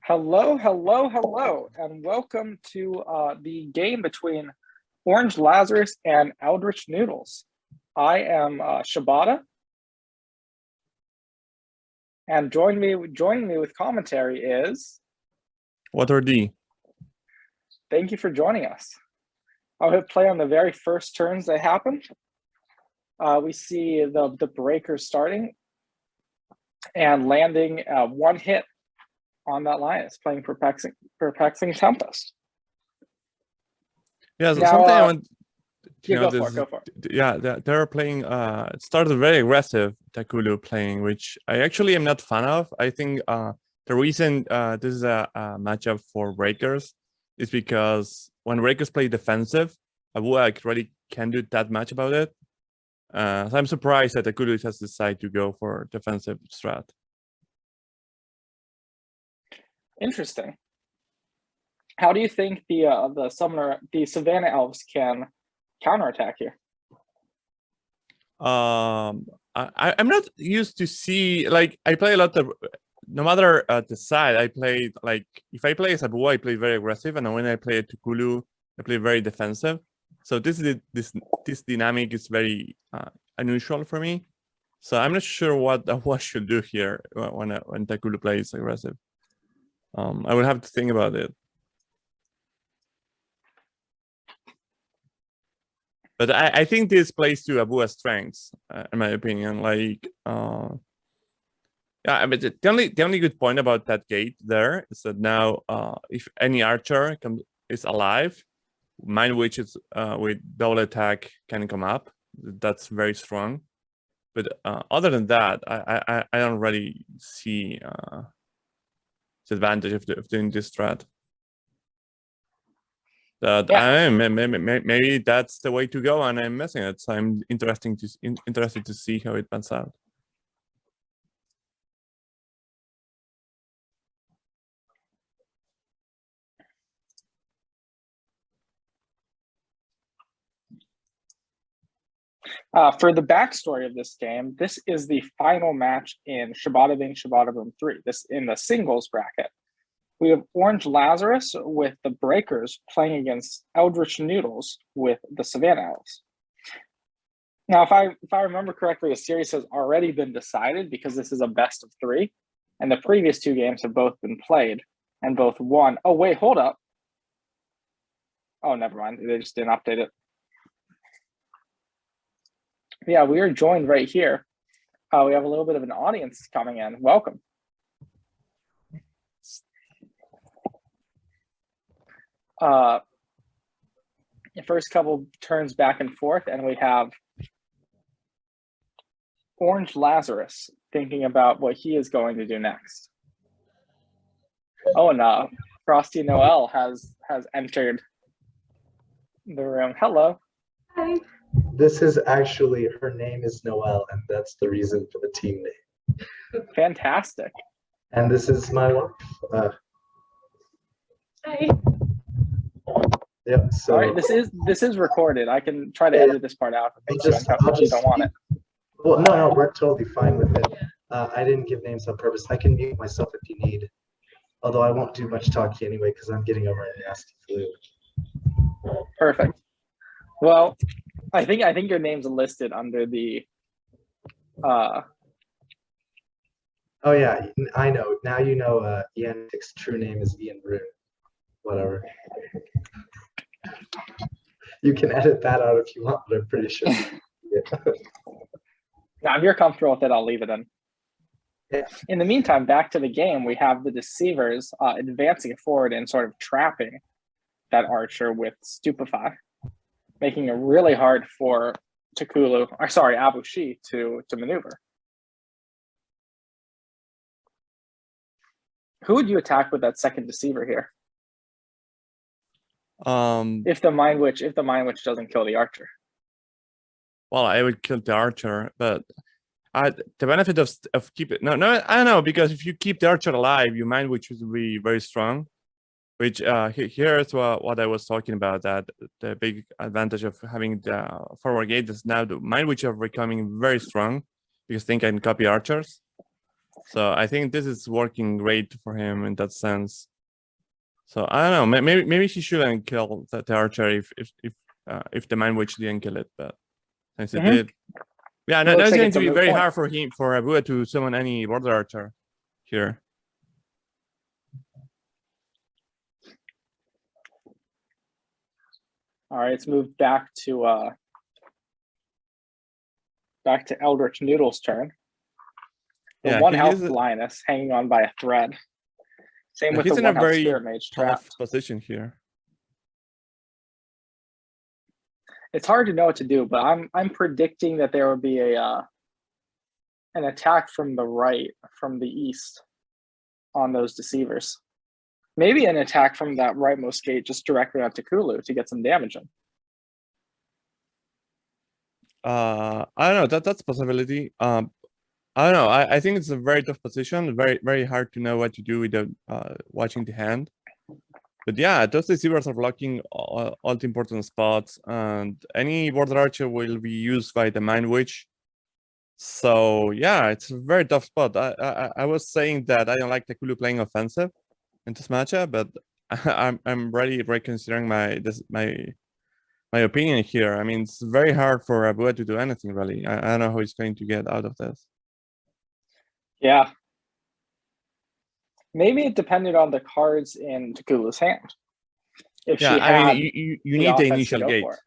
Hello, hello, hello, and welcome to the game between Orange Lazarus and EldritchNoodles. I am Shibata, and joining me with commentary is Water D. Thank you for joining us. I'll hit play on the very first turns that happen. We see the breaker starting and landing one hit on that line. It's playing Perplexing Tempest. Yeah, now, something I want. Go for it. Yeah, they're playing. It started very aggressive. Takulu playing, which I actually am not fan of. I think the reason this is a matchup for breakers is because when breakers play defensive, Abu really can't do that much about it. So I'm surprised that Takulu has decided to go for defensive strat. Interesting. How do you think the Savannah Elves can counterattack here? I'm not used to see, like, I play a lot of, no matter the side, I play, like, if I play as Abu, I play very aggressive, and when I play Takulu, I play very defensive. So this dynamic is very unusual for me. So I'm not sure what I should do here when Takulu plays aggressive. I would have to think about it. But I think this plays to Abu's strengths, in my opinion. Like, yeah, I mean, the only good point about that gate there is that now, if any archer is alive, Mind Witch is with double attack can come up. That's very strong. But other than that, I don't really see the advantage of doing this strat. Yeah. Maybe that's the way to go, and I'm missing it. So I'm interested to see how it pans out. For the backstory of this game, this is the final match in Shibata Bing Shibata Boom 3. This in the singles bracket. We have Orange Lazarus with the Breakers playing against EldritchNoodles with the Savannah Elves. Now, if I remember correctly, the series has already been decided because this is a best of 3, and the previous 2 games have both been played and both won. Oh wait, hold up. Oh, never mind. They just didn't update it. Yeah, we are joined right here. We have a little bit of an audience coming in. Welcome. The first couple turns back and forth, and we have Orange Lazarus thinking about what he is going to do next. Oh, and Frosty Noel has entered the room. Hello. Hi. This is actually, her name is Noelle, and that's the reason for the team name. Fantastic. And this is my wife. Hi. Yep. So all right, this is recorded. I can try to edit this part out if you don't want it. Well, no, we're totally fine with it. I didn't give names on purpose. I can mute myself if you need. Although I won't do much talking anyway because I'm getting over a nasty flu. Perfect. Well, I think your name's listed under the. Oh yeah, I know. Now you know. Iantic's true name is Ian Broom. Whatever. You can edit that out if you want, but I'm pretty sure. Yeah. Now, if you're comfortable with it, I'll leave it in. Yeah. In the meantime, back to the game, we have the Deceivers advancing forward and sort of trapping that archer with Stupefy, making it really hard for Abushi to maneuver. Who would you attack with that second Deceiver here? If the Mind Witch doesn't kill the archer. Well, I would kill the archer, but the benefit of keep it. No, I don't know, because if you keep the archer alive, your Mind Witch will be very strong. Which here's what I was talking about, that the big advantage of having the forward gate is now the Mind Witch are becoming very strong because they can copy archers. So I think this is working great for him in that sense. So I don't know. Maybe he shouldn't kill the archer if the mind witch didn't kill it, but since it did, yeah. Now Looks it's like going it's to a be moot very point. hard for Abua to summon any border archer here. All right, let's move back to EldritchNoodles' turn. The Yeah, one he health is Linus hanging on by a thread. Same with he's the in a one health very Spirit Mage tough trapped. position here. It's hard to know what to do, but I'm predicting that there will be a an attack from the right, from the east, on those deceivers. Maybe an attack from that rightmost gate just directly onto Kulu to get some damage in. I don't know. That's a possibility. I don't know. I think it's a very tough position. Very hard to know what to do without watching the hand. But yeah, those deceivers are blocking all the important spots, and any border archer will be used by the mind witch. So yeah, it's a very tough spot. I was saying that I don't like the Kulu playing offensive in this matchup, but I'm really reconsidering my opinion here. I mean, it's very hard for Abua to do anything really. I don't know how he's going to get out of this. Yeah. Maybe it depended on the cards in Takula's hand. If Yeah, she I had mean, you the need the offense to initial go gate. for it.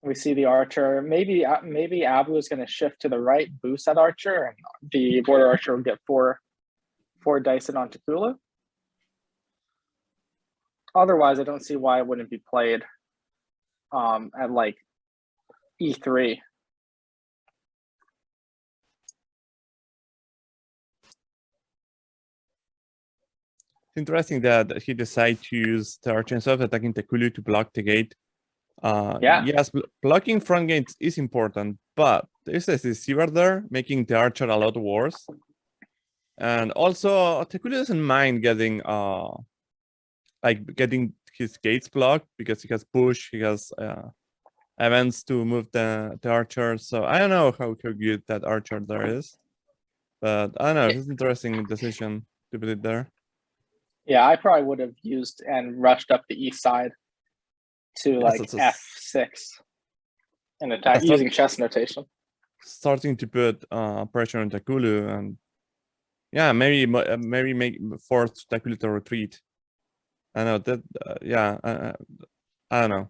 We see the archer. Maybe Abu is going to shift to the right, boost that archer, and the border archer will get four dice in on Takula. Otherwise, I don't see why it wouldn't be played at like E3. It's interesting that he decided to use the archer instead of attacking Takulu to block the gate. Yeah. Yes, blocking front gates is important, but there's a deceiver there making the archer a lot worse. And also, Takulu doesn't mind getting getting his gates blocked because he has push, he has events to move the archer. So I don't know how good that archer there is, but I don't know. It's an interesting decision to put it there. Yeah, I probably would have used and rushed up the east side to like F6 and attack using chess notation. Starting to put pressure on Takulu, and yeah, maybe force Takulu to retreat. I know that. Yeah, I don't know.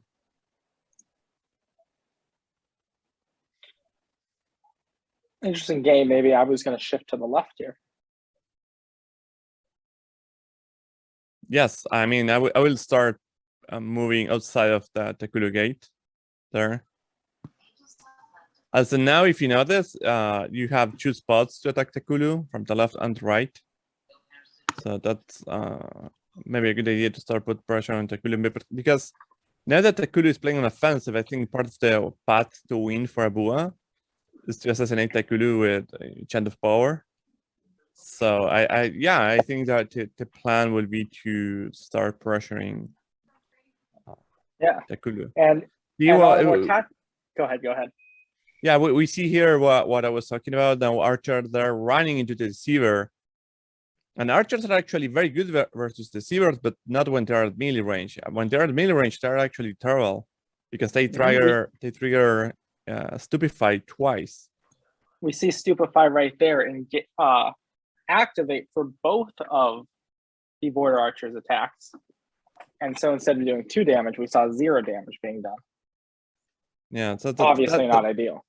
Interesting game. Maybe I was going to shift to the left here. Yes, I mean, I will start moving outside of the Takulu gate there. So now, if you notice, you have 2 spots to attack Takulu from the left and right. So that's maybe a good idea to start put pressure on Takulu, because now that Takulu is playing on offensive, I think part of the path to win for Abua is to assassinate Takulu with Chant of Power. So I think that the plan will be to start pressuring Takulu. And go ahead. Yeah, we see here what I was talking about. Now archers are running into the deceiver. And archers are actually very good versus deceivers, but not when they're at melee range. When they're at melee range, they're actually terrible because they trigger Stupefy twice. We see Stupefy right there and get activate for both of the border archers' attacks. And so instead of doing 2 damage, we saw 0 damage being done. Yeah, so obviously not ideal.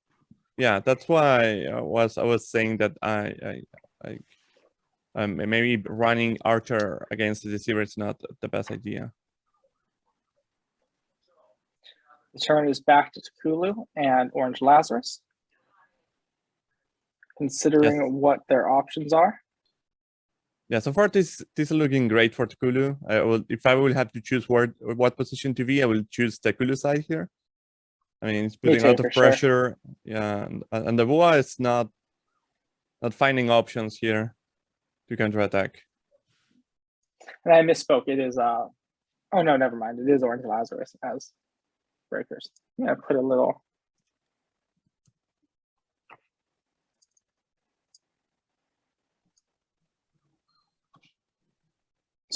Yeah, that's why I was saying that maybe running archer against the deceiver is not the best idea. The turn is back to Takulu and Orange Lazarus. Considering what their options are. Yeah, so far this is looking great for Takulu. If I will have to choose what position to be, I will choose Takulu side here. I mean, it's putting a lot of pressure. Sure. Yeah, and the Boa is not finding options here to counterattack. And I misspoke. It is oh no, never mind. It is Orange Lazarus as breakers. Yeah, put a little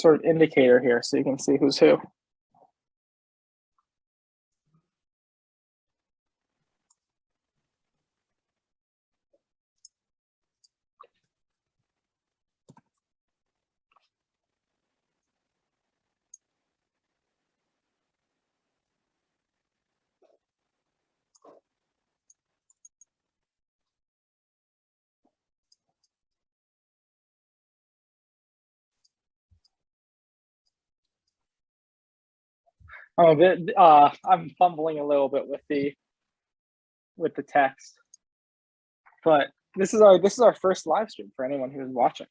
sort of indicator here so you can see who's who. I'm fumbling a little bit with the text, but this is our first live stream for anyone who's watching.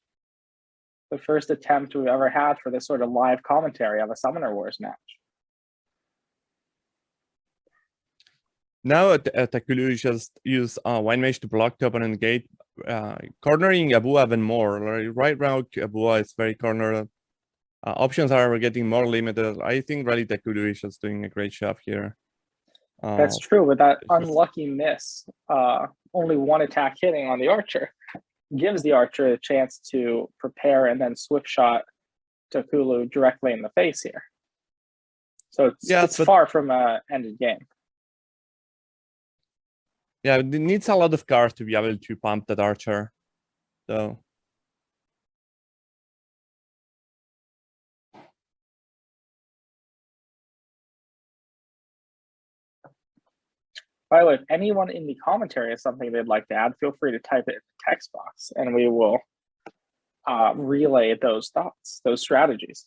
The first attempt we've ever had for this sort of live commentary of a Summoner Wars match. Now Takulu just use Wine Mage to block the opponent gate, cornering Abua even more. Right now, Abua is very cornered. Options are getting more limited. I think really Takulu is just doing a great job here. That's true, with that unlucky miss, only one attack hitting on the archer gives the archer a chance to prepare and then swift shot Takulu directly in the face here. So it's far from an ended game. Yeah, it needs a lot of cards to be able to pump that archer, though. By the way, if anyone in the commentary has something they'd like to add, feel free to type it in the text box and we will relay those thoughts, those strategies.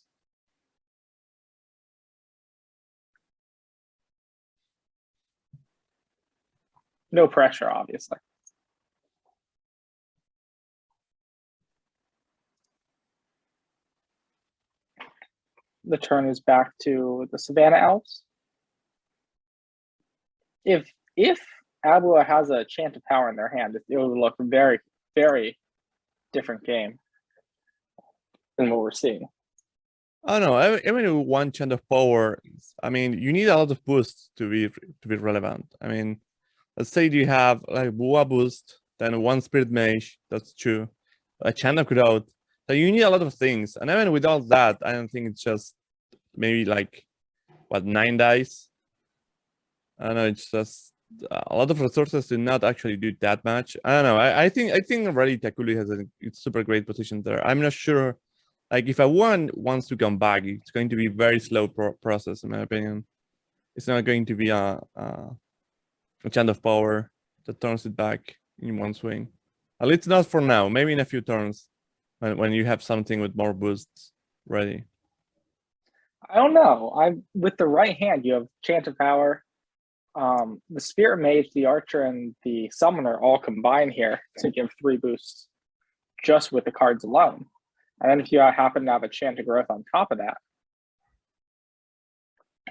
No pressure, obviously. The turn is back to the Savannah Elves. If Abua has a Chant of Power in their hand, it would look very, very different game than what we're seeing. I don't know. Even one Chant of Power, I mean, you need a lot of boosts to be relevant. I mean, let's say you have like Bua boost, then one Spirit Mage, that's true. A Chant of Growth. So you need a lot of things. And even without that, I don't think it's just maybe like, what, 9 dice? I don't know, it's just a lot of resources to not actually do that much. I don't know. I think already Takulu has a super great position there. I'm not sure. Like if a one wants to come back, it's going to be very slow process, in my opinion. It's not going to be a Chant of Power that turns it back in one swing. At least not for now. Maybe in a few turns when you have something with more boosts ready. I don't know. With the right hand, you have Chant of Power. The Spirit Mage, the Archer, and the Summoner all combine here to give 3 boosts just with the cards alone. And then if you happen to have a Chant of Growth on top of that,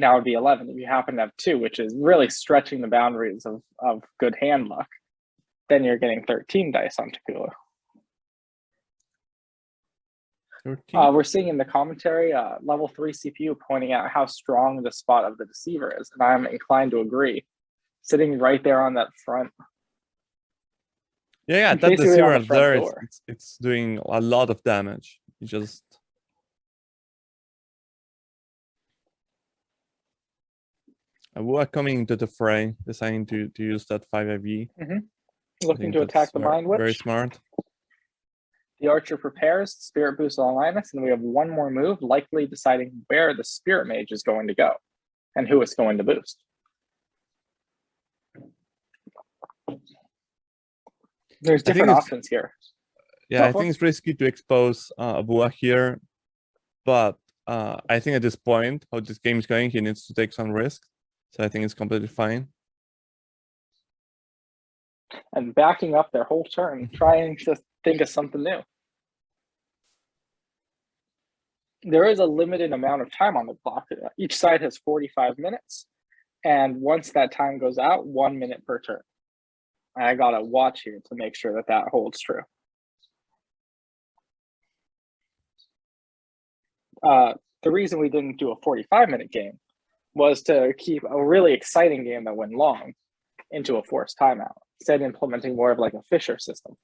that would be 11. If you happen to have 2, which is really stretching the boundaries of good hand luck, then you're getting 13 dice on Takulu. We're seeing in the commentary level 3 CPU pointing out how strong the spot of the Deceiver is, and I'm inclined to agree. Sitting right there on that front. Yeah, that Deceiver there, it's doing a lot of damage. You just Abua coming into the fray, deciding to use that 5 IV. Looking to attack the Mind Witch. Very smart. The Archer prepares, Spirit Boost on Linus, and we have one more move, likely deciding where the Spirit Mage is going to go and who it's going to boost. There's different options here. Yeah, I think it's risky to expose Abua here, but I think at this point, how this game is going, he needs to take some risks. So I think it's completely fine. And backing up their whole turn, trying to think of something new. There is a limited amount of time on the clock. Each side has 45 minutes. And once that time goes out, 1 minute per turn. I got to watch here to make sure that that holds true. The reason we didn't do a 45-minute game was to keep a really exciting game that went long into a forced timeout, instead implementing more of like a Fisher system.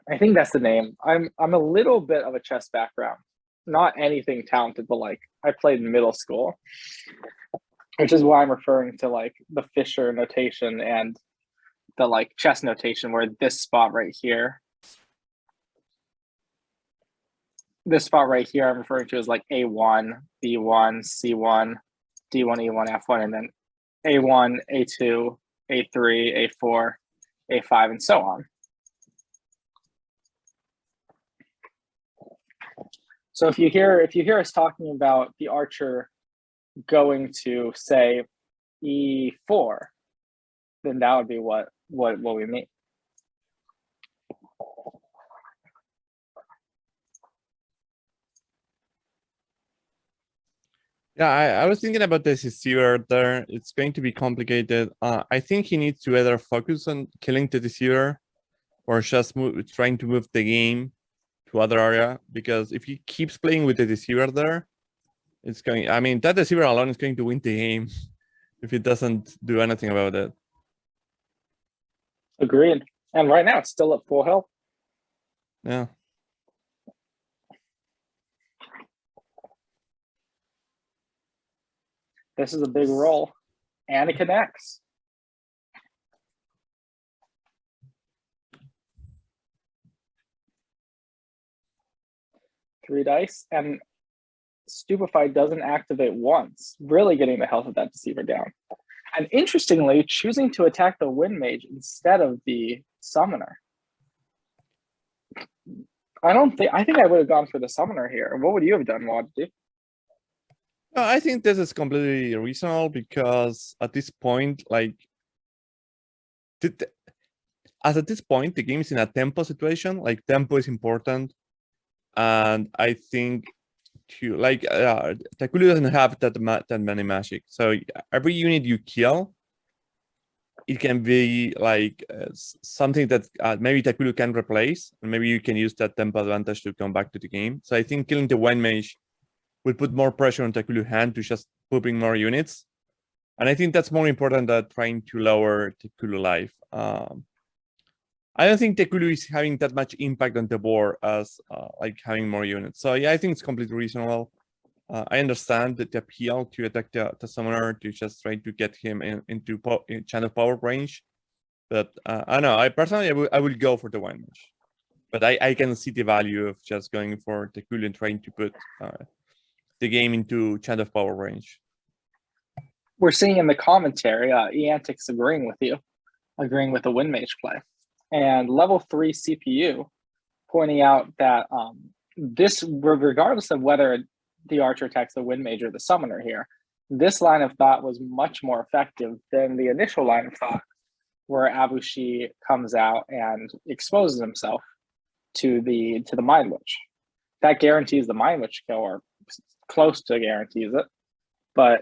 I think that's the name. I'm a little bit of a chess background, not anything talented, but like I played in middle school, which is why I'm referring to like the Fisher notation and the like chess notation, where this spot right here, I'm referring to as like A1, B1, C1, D1, E1, F1, and then A1, A2, A3, A4, A5, and so on. So if you hear us talking about the archer going to say E4, then that would be what we mean. Yeah, I was thinking about this deceiver there. It's going to be complicated. I think he needs to either focus on killing the deceiver or just trying to move the game to other area, because if he keeps playing with the deceiver there, it's going, I mean, that deceiver alone is going to win the game if he doesn't do anything about it. Agreed. And right now it's still at full health. Yeah. This is a big roll, and it connects. Three dice, and Stupefied doesn't activate once, really getting the health of that deceiver down. And interestingly, choosing to attack the Wind Mage instead of the Summoner. I think I would have gone for the Summoner here. What would you have done, Wadji? I think this is completely reasonable, because at this point, like, as at this point, the game is in a tempo situation. Like, tempo is important, and I think Takulu doesn't have that many magic. So every unit you kill, it can be like something that maybe Takulu can replace, and maybe you can use that tempo advantage to come back to the game. So I think killing the Wind Mage will put more pressure on Takulu's hand to just pooping more units. And I think that's more important than trying to lower Takulu life. I don't think Takulu is having that much impact on the board as like having more units. So yeah, I think it's completely reasonable. I understand the appeal to attack the summoner, to just try to get him into channel power range. But I don't know, I personally, I will go for the Wind Mage. But I can see the value of just going for Takulu and trying to put the game into channel power range. We're seeing in the commentary, Eantix agreeing with you, agreeing with the Wind Mage play. And level 3 CPU pointing out that this, regardless of whether the archer attacks the Wind Mage or the Summoner here, this line of thought was much more effective than the initial line of thought, where Abushi comes out and exposes himself to the Mind Witch. That guarantees the Mind Witch kill, or close to guarantees it, but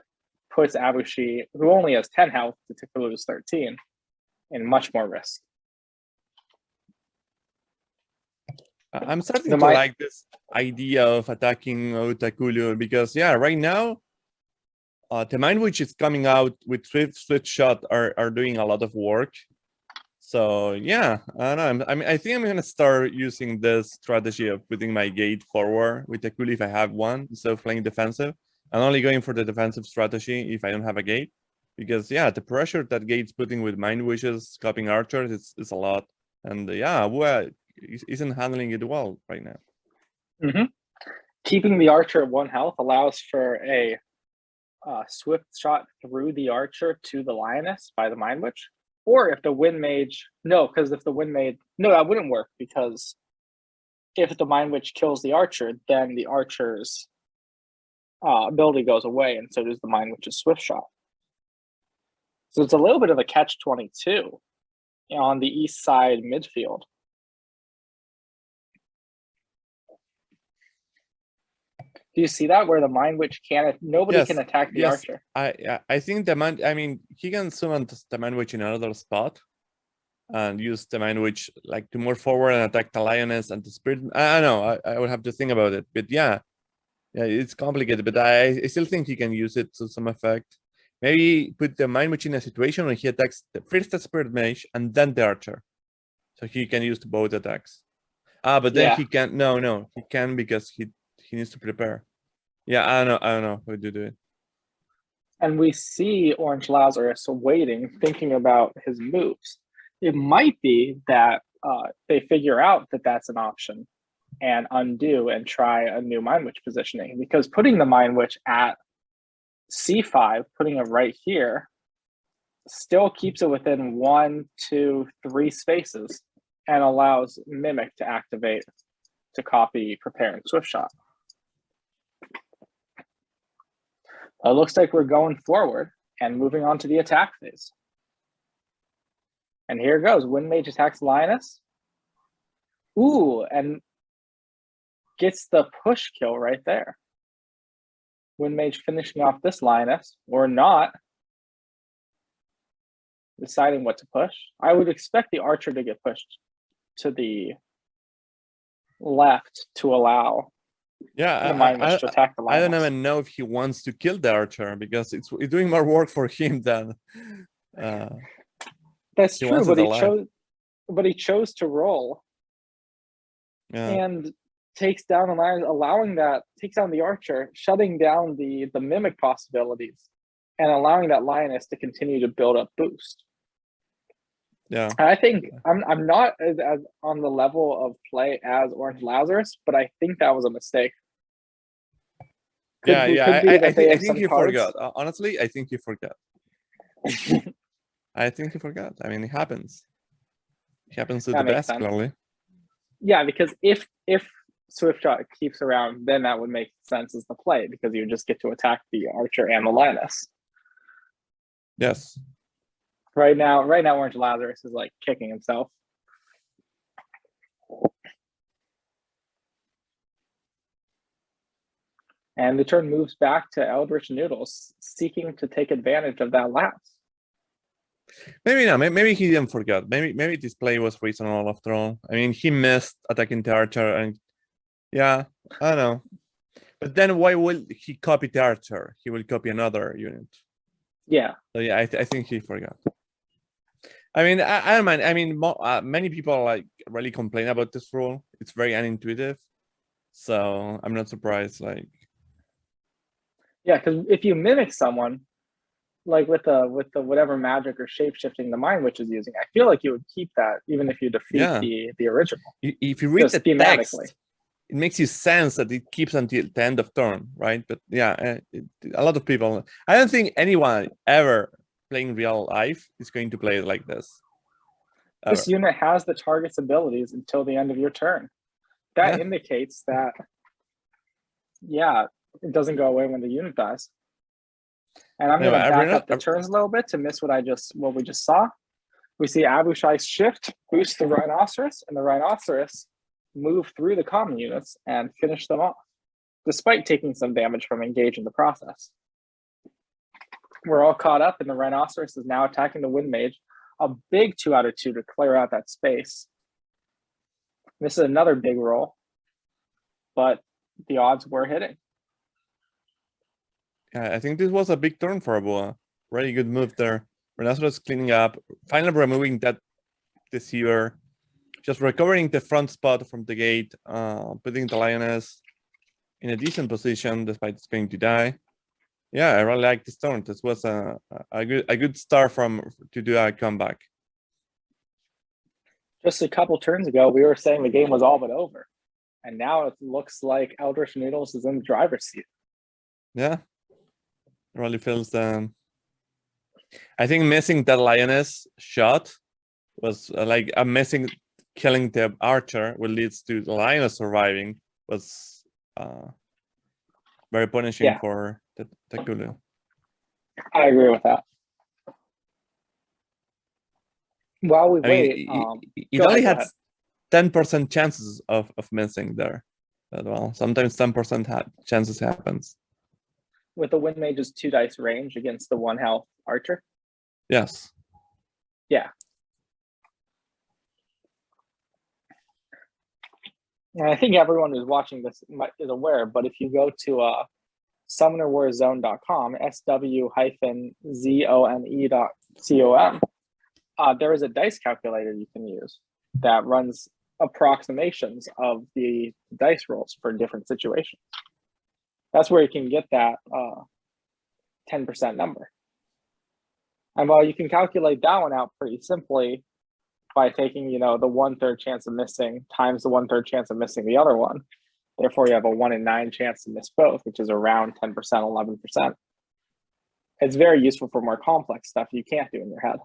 puts Abushi, who only has 10 health to Takulu's 13, in much more risk. I'm starting to like this idea of attacking Takulu, because yeah, right now the Mind Witch is coming out with swift shot are doing a lot of work. So yeah, I don't know. I think I'm gonna start using this strategy of putting my gate forward with Takulu if I have one, instead of playing defensive. I'm only going for the defensive strategy if I don't have a gate, because yeah, the pressure that gate's putting with Mind Witches, copying archers, is a lot. And yeah, well, isn't handling it well right now. Mm-hmm. Keeping the archer at 1 health allows for a swift shot through the archer to the lioness by the Mind Witch. Or if the Wind Mage, because if the Wind Mage, that wouldn't work, because if the Mind Witch kills the archer, then the archer's ability goes away, and so does the Mind Witch's swift shot. So it's a little bit of a catch-22 on the east side midfield. Do you see that, where the Mind Witch nobody can attack the archer? I think he can summon the Mind Witch in another spot and use the Mind Witch like to move forward and attack the lioness and the spirit. I don't know, I would have to think about it, but yeah, it's complicated, but I still think he can use it to some effect. Maybe put the Mind Witch in a situation where he attacks first the Spirit Mage and then the Archer, so he can use both attacks. But then Yeah. he can't. No, he can because he needs to prepare. Yeah, I don't know how to do it. And we see Orange Lazarus waiting, thinking about his moves. It might be that they figure out that that's an option and undo and try a new Mind Witch positioning, because putting the Mind Witch at C5, putting it right here, still keeps it within 1, 2, 3 spaces and allows Mimic to activate to copy, prepare, and Swift Shot. It looks like we're going forward and moving on to the attack phase. And here it goes. Wind Mage attacks Lioness. Ooh, and gets the push kill right there. Wind Mage finishing off this Lioness, or not. Deciding what to push. I would expect the Archer to get pushed to the left to allow the Mind Witch to attack the Lioness. I don't even know if he wants to kill the Archer because it's doing more work for him than. That's true, but he chose to roll. Yeah. And takes down the Lioness, takes down the Archer, shutting down the Mimic possibilities, and allowing that Lioness to continue to build up boost. Yeah, I think I'm not as on the level of play as Orange Lazarus, but I think that was a mistake. I think he forgot. Honestly, I think he forgot. I think he forgot. I mean, it happens. It happens to the best, clearly. Yeah, because if Swift Shot keeps around, then that would make sense as the play, because you just get to attack the Archer and the Lioness. Yes. Right now, Orange Lazarus is like kicking himself. And the turn moves back to EldritchNoodles, seeking to take advantage of that lapse. Maybe not. Maybe he didn't forget. Maybe this play was reasonable after all. I mean, he missed attacking the Archer, and yeah, I don't know. But then why will he copy the Archer? He will copy another unit. Yeah. So yeah, I think he forgot. I mean, I don't mind. I mean, many people like really complain about this rule. It's very unintuitive, so I'm not surprised. Like, yeah, because if you mimic someone, like with the whatever magic or shape shifting the Mind Witch is using, I feel like you would keep that even if you defeat the original. If you read the text, it makes you sense that it keeps until the end of turn, right? But yeah, a lot of people. I don't think anyone ever playing real life is going to play it like this. This unit has the target's abilities until the end of your turn. That indicates that, yeah, it doesn't go away when the unit dies. And I'm going to back up the turns a little bit to miss what we just saw. We see Abushai's shift boost the Rhinoceros, and the Rhinoceros move through the common units and finish them off, despite taking some damage from engage in the process. We're all caught up, and the Rhinoceros is now attacking the Wind Mage. A big 2 out of 2 to clear out that space. This is another big roll, but the odds were hitting. Yeah, I think this was a big turn for Abel. Really good move there. Rhinoceros cleaning up, finally removing that deceiver, just recovering the front spot from the gate, putting the Lioness in a decent position despite it's going to die. Yeah, I really like this turn. This was a good start to do a comeback. Just a couple turns ago, we were saying the game was all but over, and now it looks like EldritchNoodles is in the driver's seat. Yeah, it really feels the. I think missing that Lioness shot was like a missing killing the Archer, which leads to the Lioness surviving, was very punishing for the Kulu. I agree with that. While we wait, it only had 10% chances of missing there as well. Sometimes 10% chances happens. With the Wind Mage's 2 dice range against the 1 health Archer? Yes. Yeah. And I think everyone who's watching this is aware, but if you go to summonerwarzone.com, SW-zone.com, there is a dice calculator you can use that runs approximations of the dice rolls for different situations. That's where you can get that 10% number. And while you can calculate that one out pretty simply by taking, the 1/3 chance of missing times the 1/3 chance of missing the other one. Therefore, you have a 1 in 9 chance to miss both, which is around 10%, 11%. It's very useful for more complex stuff you can't do in your head.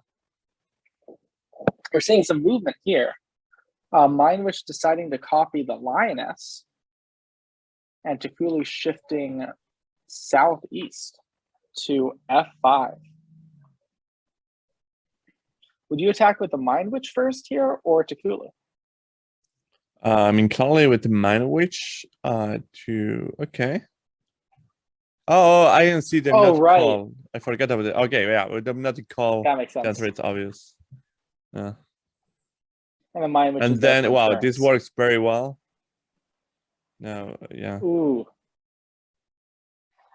We're seeing some movement here. Mindwich deciding to copy the lioness, and Takulu shifting southeast to F5. Would you attack with the Mindwich first here or Takulu? Conley with the Mindwich okay. Oh, I didn't see them not right. call. I forgot about it. Okay, yeah, with them not to call. That makes sense. That's right, it's obvious. Yeah. And the Mindwich. And then, wow, this works very well. No, yeah. Ooh.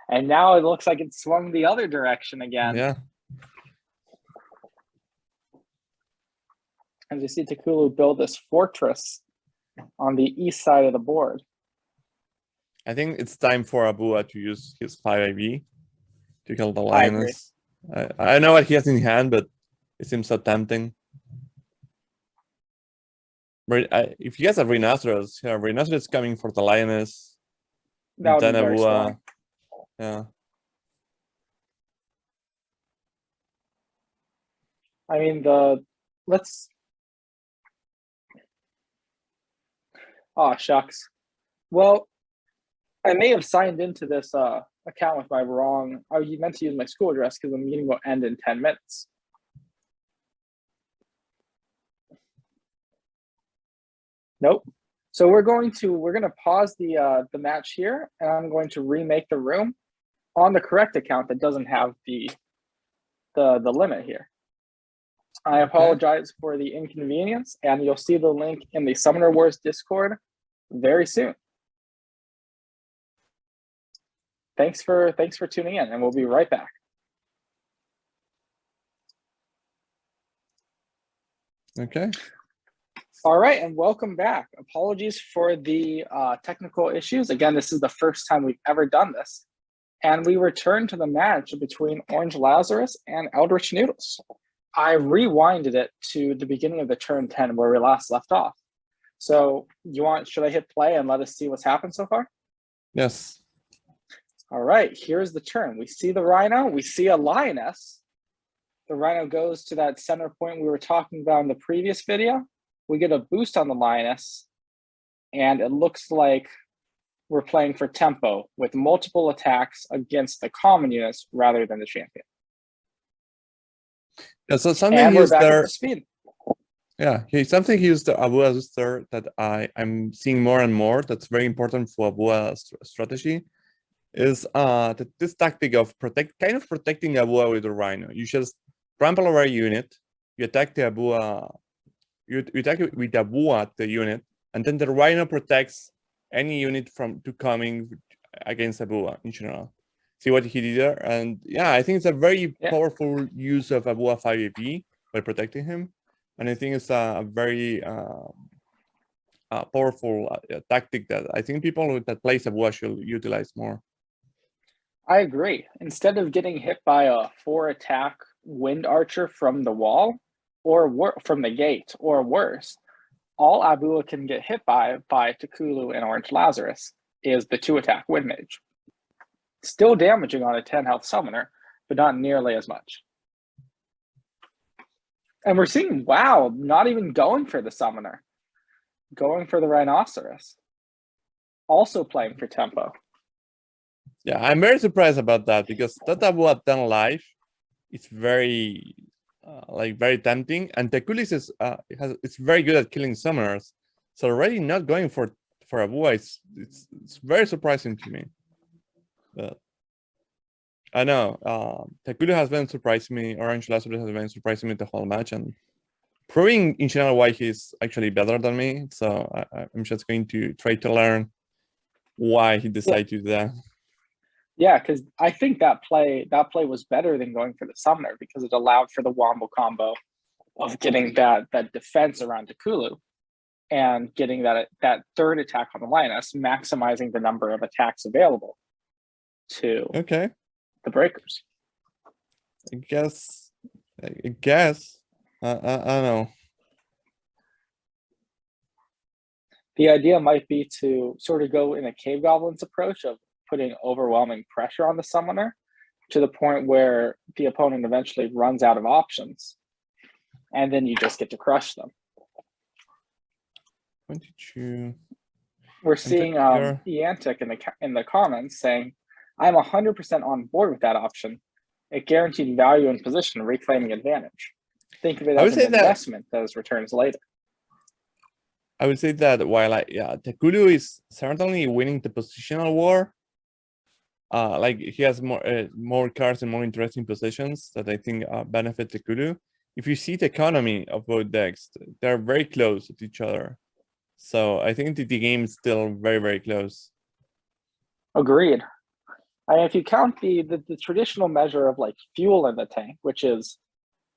And now it looks like it swung the other direction again. Yeah. As you see Takulu build this fortress on the east side of the board. I think it's time for Abua to use his 5IV to kill the lioness. I know what he has in hand, but it seems so tempting. If he has a Rhinoceros, Rhinoceros coming for the lioness. That would then be very strong. Yeah. I mean, oh, shucks. Well, I may have signed into this account with my wrong. You meant to use my school address because the meeting will end in 10 minutes. Nope. So we're gonna pause the match here, and I'm going to remake the room on the correct account that doesn't have the limit here. I apologize for the inconvenience, and you'll see the link in the Summoner Wars Discord very soon. Thanks for tuning in, and we'll be right back. Okay. All right, and welcome back. Apologies for the technical issues. Again, this is the first time we've ever done this. And we return to the match between Orange Lazarus and EldritchNoodles. I rewinded it to the beginning of the turn 10 where we last left off. So should I hit play and let us see what's happened so far? Yes. All right, here's the turn. We see the Rhino, we see a Lioness. The Rhino goes to that center point we were talking about in the previous video. We get a boost on the Lioness, and it looks like we're playing for tempo with multiple attacks against the common units rather than the champion. Yeah, so something and we're back there. up to speed. Yeah, something he used Abua's there that I'm seeing more and more that's very important for Abua's strategy is that this tactic of protecting Abua with the Rhino. You just trample over a unit, you attack the Abua, you attack it with Abua the unit, and then the Rhino protects any unit from coming against Abua in general. See what he did there? And yeah, I think it's a very powerful use of Abua 5AP by protecting him. And I think it's a very powerful tactic that I think people that play Abua should utilize more. I agree. Instead of getting hit by a 4-attack Wind Archer from the wall or from the gate or worse, all Abua can get hit by Takulu and Orange Lazarus is the 2-attack Wind Mage. Still damaging on a 10 health summoner, but not nearly as much. And we're seeing, wow, not even going for the summoner. Going for the Rhinoceros. Also playing for tempo. Yeah, I'm very surprised about that because that Abua done live, it's very very tempting, and Takulis is very good at killing summoners. So already not going for Abua, it's very surprising to me. But I know Takulu has been surprising me. Orange Lazarus has been surprising me the whole match, and proving in general why he's actually better than me. So I'm just going to try to learn why he decided to do that. Yeah, because I think that play was better than going for the summoner because it allowed for the wombo combo of getting that defense around Takulu. and getting that third attack on the lioness, maximizing the number of attacks available to the breakers. I guess. I don't know. The idea might be to sort of go in a cave goblins approach of putting overwhelming pressure on the summoner to the point where the opponent eventually runs out of options, and then you just get to crush them. 22. We're seeing Eantic in the comments saying, "I'm 100% on board with that option. It guaranteed value and position, reclaiming advantage. Think of it as an investment that is returns later." I would say that while Tekulu is certainly winning the positional war, like he has more cards and more interesting positions that I think benefit Tekulu. If you see the economy of both decks, they're very close to each other. So I think the game is still very, very close. Agreed. If you count the traditional measure of like fuel in the tank, which is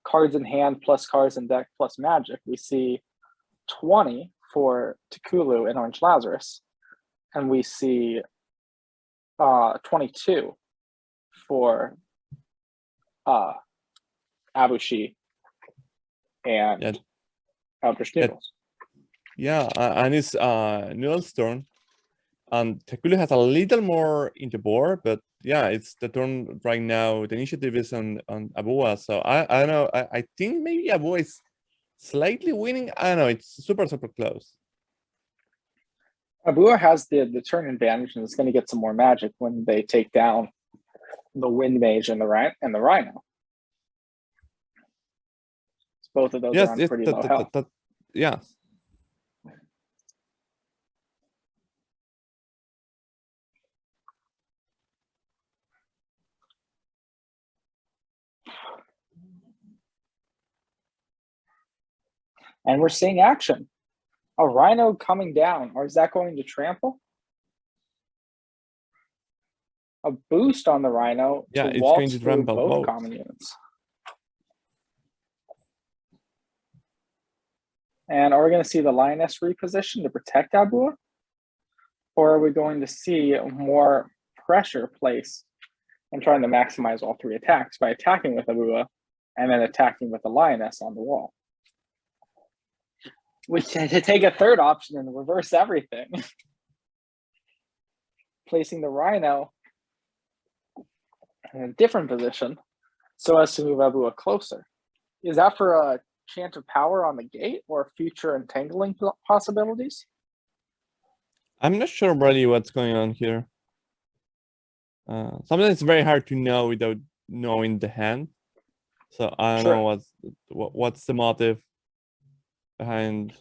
cards in hand plus cards in deck plus magic, we see 20 for Tekulu and Orange Lazarus, and we see 22 for Abushi and EldritchNoodles. Yeah, and it's Noodle's turn. And Tekulu has a little more in the board, but yeah, it's the turn right now. The initiative is on Abua, so I don't know. I think maybe Abua is slightly winning. I don't know. It's super close. Abua has the turn advantage, and it's going to get some more magic when they take down the Wind Mage and the Rhino. Both of those are on pretty low health. Yeah. And we're seeing action. A Rhino coming down, or is that going to trample? A boost on the Rhino to it's waltz going to through trample both common units. And are we going to see the Lioness reposition to protect Abua? Or are we going to see more pressure placed and trying to maximize all three attacks by attacking with Abua and then attacking with the Lioness on the wall? We can take a third option and reverse everything. Placing the Rhino in a different position so as to move Abua closer. Is that for a chant of power on the gate or future entangling possibilities? I'm not sure really what's going on here. Sometimes it's very hard to know without knowing the hand. So I don't know what's the motive behind.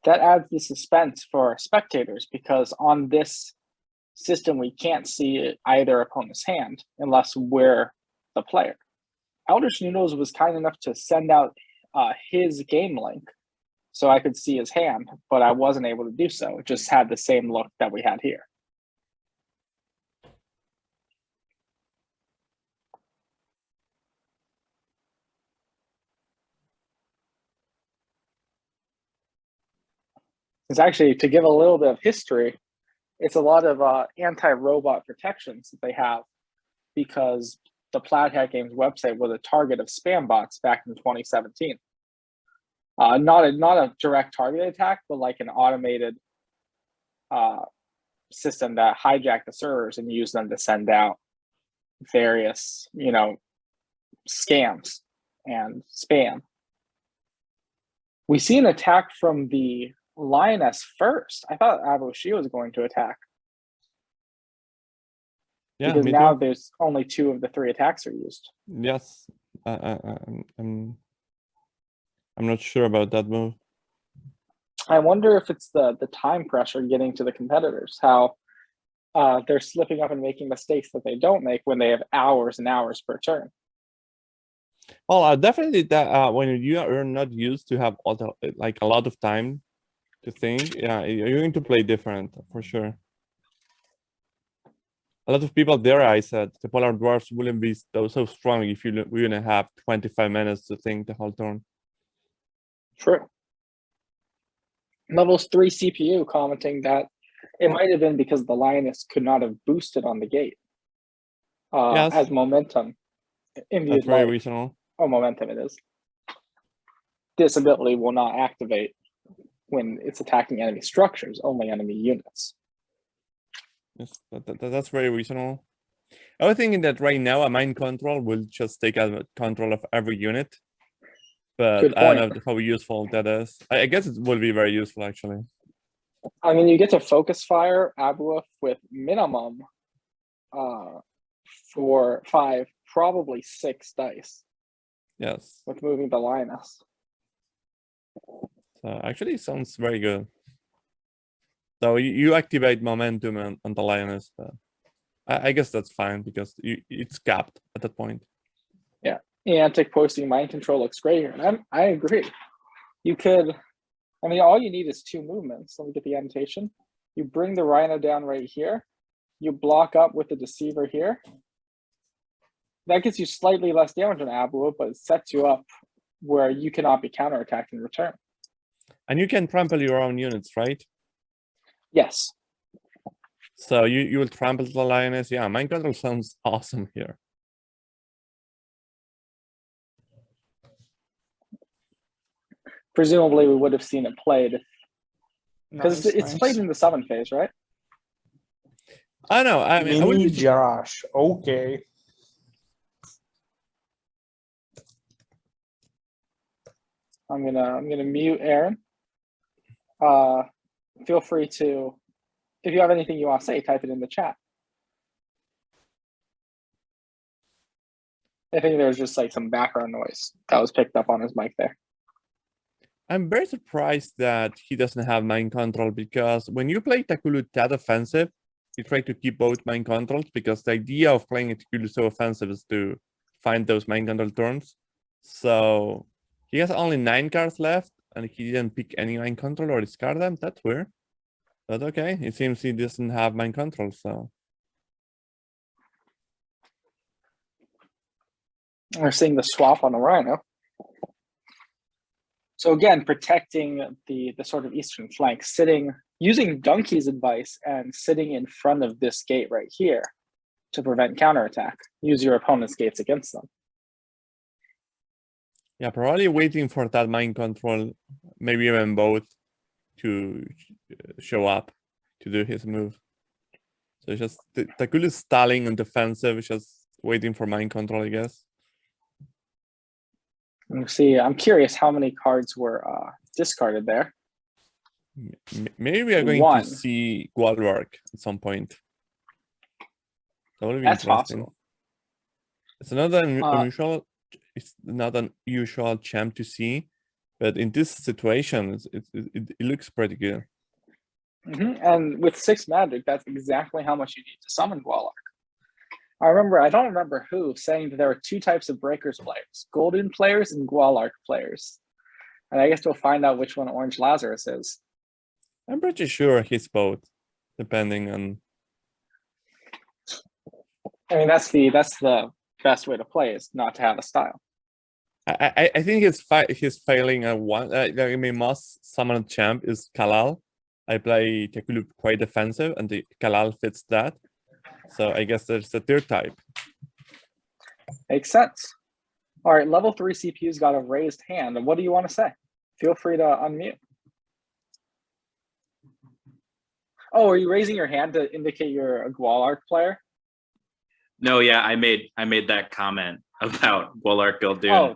That adds the suspense for spectators, because on this system we can't see either opponent's hand unless we're the player. EldritchNoodles was kind enough to send out his game link so I could see his hand, but I wasn't able to do so. It just had the same look that we had here. It's actually, to give a little bit of history, it's a lot of anti-robot protections that they have, because the Plaid Hat Games website was a target of spam bots back in 2017. Not a direct targeted attack, but like an automated system that hijacked the servers and used them to send out various, scams and spam. We see an attack from the Lioness first. I thought Abushi was going to attack. Yeah, because now there's only 2 of the 3 attacks are used. Yes, I'm not sure about that move. I wonder if it's the time pressure getting to the competitors, how they're slipping up and making mistakes that they don't make when they have hours and hours per turn. Well, definitely that when you are not used to have a lot of time to think, yeah, you're going to play different for sure. A lot of people there, I said, the Polar Dwarfs wouldn't be so strong if we wouldn't have 25 minutes to think the whole turn. True. Levels 3 CPU commenting that it might have been because the Lioness could not have boosted on the gate Yes. as momentum. That's very reasonable. Oh, momentum it is. This ability will not activate when it's attacking enemy structures, only enemy units. Yes, that's very reasonable. I was thinking that right now a mind control will just take out control of every unit, but Good I don't point. know how useful that is. I guess it will be very useful actually. I mean, you get to focus fire Abuef with minimum 4, 5, probably 6 dice Yes. with moving the Lioness. So actually, sounds very good. So you activate momentum on the Lioness, but I guess that's fine because it's capped at that point. Yeah, Antic posting mind control looks great here, and I agree. You could, I mean, all you need is 2 movements. Let me get the annotation. You bring the Rhino down right here. You block up with the Deceiver here. That gets you slightly less damage on Abu, but it sets you up where you cannot be counterattacked in return. And you can trample your own units, right? Yes. So you will trample the Lioness. Yeah, mind control sounds awesome here. Presumably, we would have seen it played because Nice, it's played in the summon phase, right? I know. I mean, I would Mini be Josh. Okay. I'm gonna mute Aaron. Feel free to, if you have anything you want to say, type it in the chat. I think there's just like some background noise that was picked up on his mic there. I'm very surprised that he doesn't have mind control because when you play Takulu that offensive, you try to keep both mind controls because the idea of playing a Takulu so offensive is to find those mind control turns. So he has only 9 cards left and he didn't pick any mind control or discard them. That's weird. But okay, it seems he doesn't have mind control, so. We're seeing the swap on the Rhino. So again, protecting the sort of eastern flank, using Donkey's advice and sitting in front of this gate right here to prevent counterattack. Use your opponent's gates against them. Yeah, probably waiting for that mind control, maybe even both, to show up to do his move. So just Takulu is stalling on defensive, just waiting for mind control, I guess. You see, I'm curious how many cards were discarded there. Maybe we are going 1. to see Gwalwark at some point. That would be That's interesting. possible. It's another unusual. It's not an usual champ to see, but in this situation, it looks pretty good. And with 6 magic, that's exactly how much you need to summon Gwallark. I don't remember who, saying that there are 2 types of Breakers players, Golden players and Gwallark players. And I guess we'll find out which one Orange Lazarus is. I'm pretty sure he's both, depending on. I mean, that's the best way to play, is not to have a style. I think he's failing at one. I mean, most summoned champ is Kalal. I play Takulu quite defensive, and the Kalal fits that. So I guess there's a 3rd type. Makes sense. All right, level 3 CPU's got a raised hand. And what do you want to say? Feel free to unmute. Oh, are you raising your hand to indicate you're a Gwallark player? No, yeah, I made that comment about Gwallark Gildoon. Oh,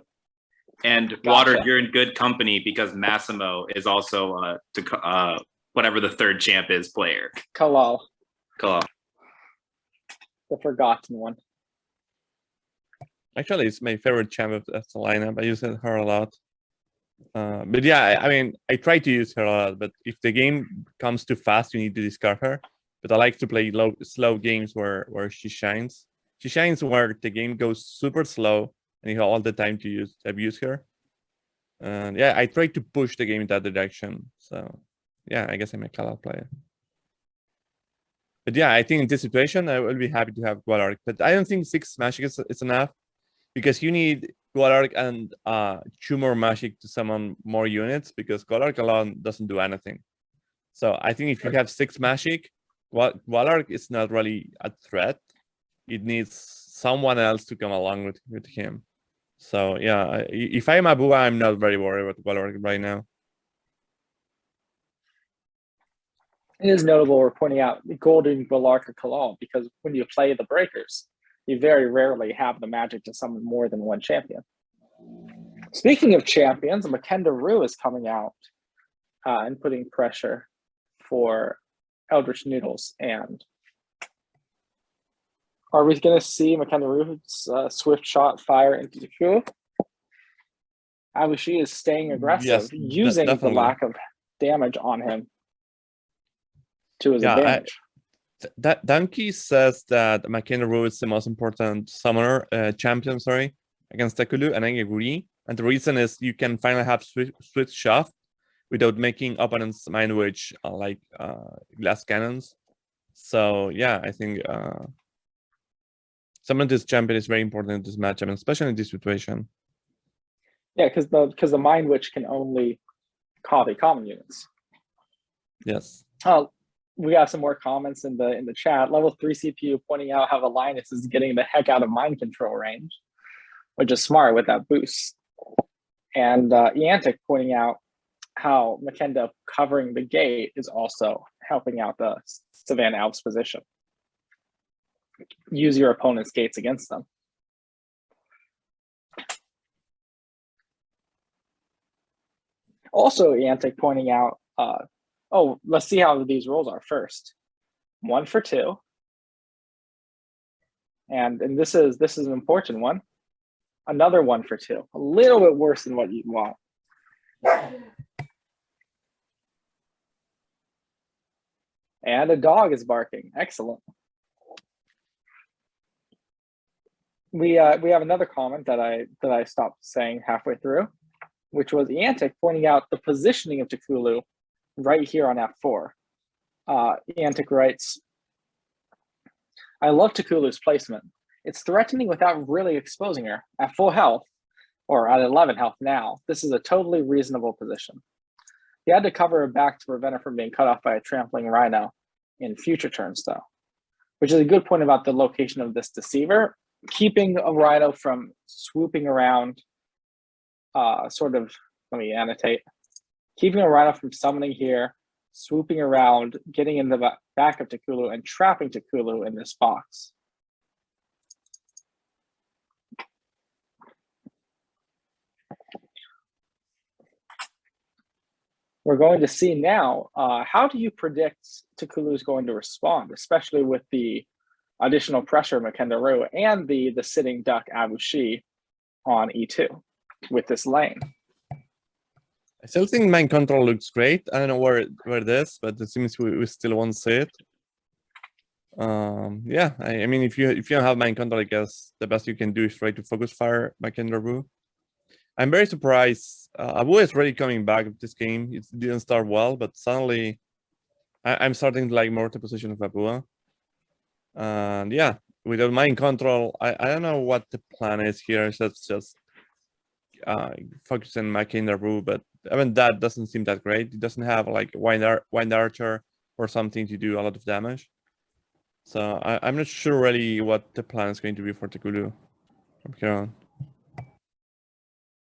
and gotcha. Water, you're in good company because Massimo is also whatever the 3rd champ is player. Kalal, Cool. the forgotten one. Actually, it's my favorite champ of the lineup. I use her a lot. But yeah, I mean, I try to use her a lot, but if the game comes too fast, you need to discard her. But I like to play slow games where she shines. She shines where the game goes super slow and you have all the time to abuse her. And yeah, I try to push the game in that direction. So yeah, I guess I'm a Kalal player. But yeah, I think in this situation, I will be happy to have Gwallark. But I don't think 6 magic is enough because you need Golark and 2 more magic to summon more units, because Golark alone doesn't do anything. So I think if you have 6 magic, Golark is not really a threat. It needs someone else to come along with him. So yeah, if I'm Abua, I'm not very worried about Golark right now. It is notable we're pointing out Golden Golark or Kalal, because when you play the Breakers, you very rarely have the magic to summon more than one champion. Speaking of champions, Makenda Rue is coming out and putting pressure for EldritchNoodles. And are we going to see Makenda Rue's swift shot fire into Taku? Abushi is staying aggressive, Yes, using the definitely. lack of damage on him to his advantage. That Donkey says that Makenda Rue is the most important summoner champion, against Takulu, and I agree. And the reason is you can finally have swift shot without making opponents mind witch like glass cannons. So yeah, I think summoning this champion is very important in this matchup, and especially in this situation. Yeah, because the mind witch can only copy common units. Yes. We got some more comments in the chat. Level 3 CPU pointing out how the Linus is getting the heck out of mind control range, which is smart with that boost. And Eantic pointing out how Makenda covering the gate is also helping out the Savannah Alps position. Use your opponent's gates against them. Also, Eantic pointing out, let's see how these rolls are first. 1 for 2. And this is an important one. Another 1 for 2. A little bit worse than what you'd want. And a dog is barking. Excellent. We have another comment that I stopped saying halfway through, which was Eantic pointing out the positioning of Takulu right here on F4. Eantic writes, I love Takulu's placement. It's threatening without really exposing her. At full health, or at 11 health now, this is a totally reasonable position. He had to cover her back to prevent her from being cut off by a trampling rhino in future turns, though, which is a good point about the location of this deceiver. Keeping a rhino from swooping around, let me annotate. Keeping a rhino from summoning here, swooping around, getting in the back of Takulu, and trapping Takulu in this box. We're going to see now, how do you predict Takulu is going to respond, especially with the additional pressure Makenda Rue and the sitting duck Abushi on E2 with this lane? I still think mind control looks great. I don't know where it is, but it seems we still won't see it. Yeah, I mean, if you don't have mind control, I guess the best you can do is try to focus fire Makenda Rue. I'm very surprised. Abu is really coming back with this game. It didn't start well, but suddenly I'm starting to like more the position of Abu. And yeah, without mind control, I don't know what the plan is here. So it's just focusing Makenda Rue, but I mean that doesn't seem that great. It doesn't have like wind archer or something to do a lot of damage. So I'm not sure really what the plan is going to be for Takulu from here on.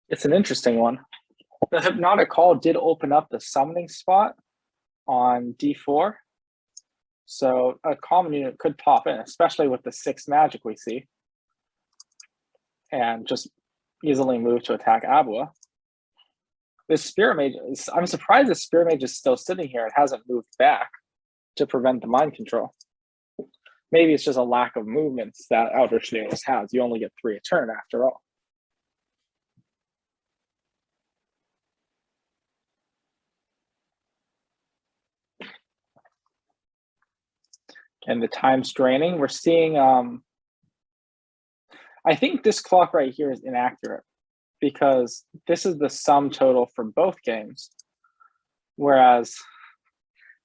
It's an interesting one. The Hypnotic Call did open up the summoning spot on D4. So a common unit could pop in, especially with the 6 magic we see. And just easily move to attack Abua. This Spirit Mage, I'm surprised the Spirit Mage is still sitting here. It hasn't moved back to prevent the mind control. Maybe it's just a lack of movements that EldritchNoodles has. You only get 3 a turn after all. And the time's draining. We're seeing, I think this clock right here is inaccurate because this is the sum total for both games, whereas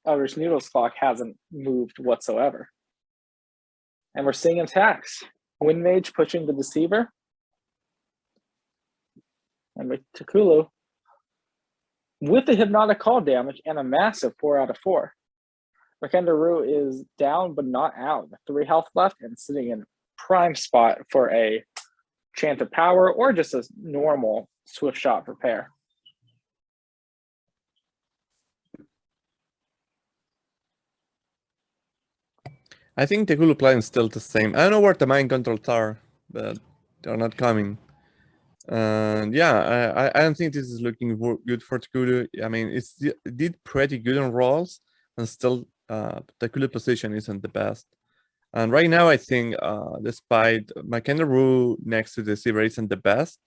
EldritchNoodles clock hasn't moved whatsoever. And we're seeing attacks. Wind Mage pushing the Deceiver. And Takulu, with the hypnotic call damage and a massive 4 out of 4. Makendaru is down but not out. 3 health left and sitting in prime spot for a Chant of Power or just a normal Swift Shot repair. I think the Hulu plan is still the same. I don't know where the mind controls are, but they're not coming. And yeah, I don't think this is looking good for Takulu. I mean, it did pretty good on rolls, and still the Takulu position isn't the best. And right now, I think despite Makendaru next to the Deceiver isn't the best,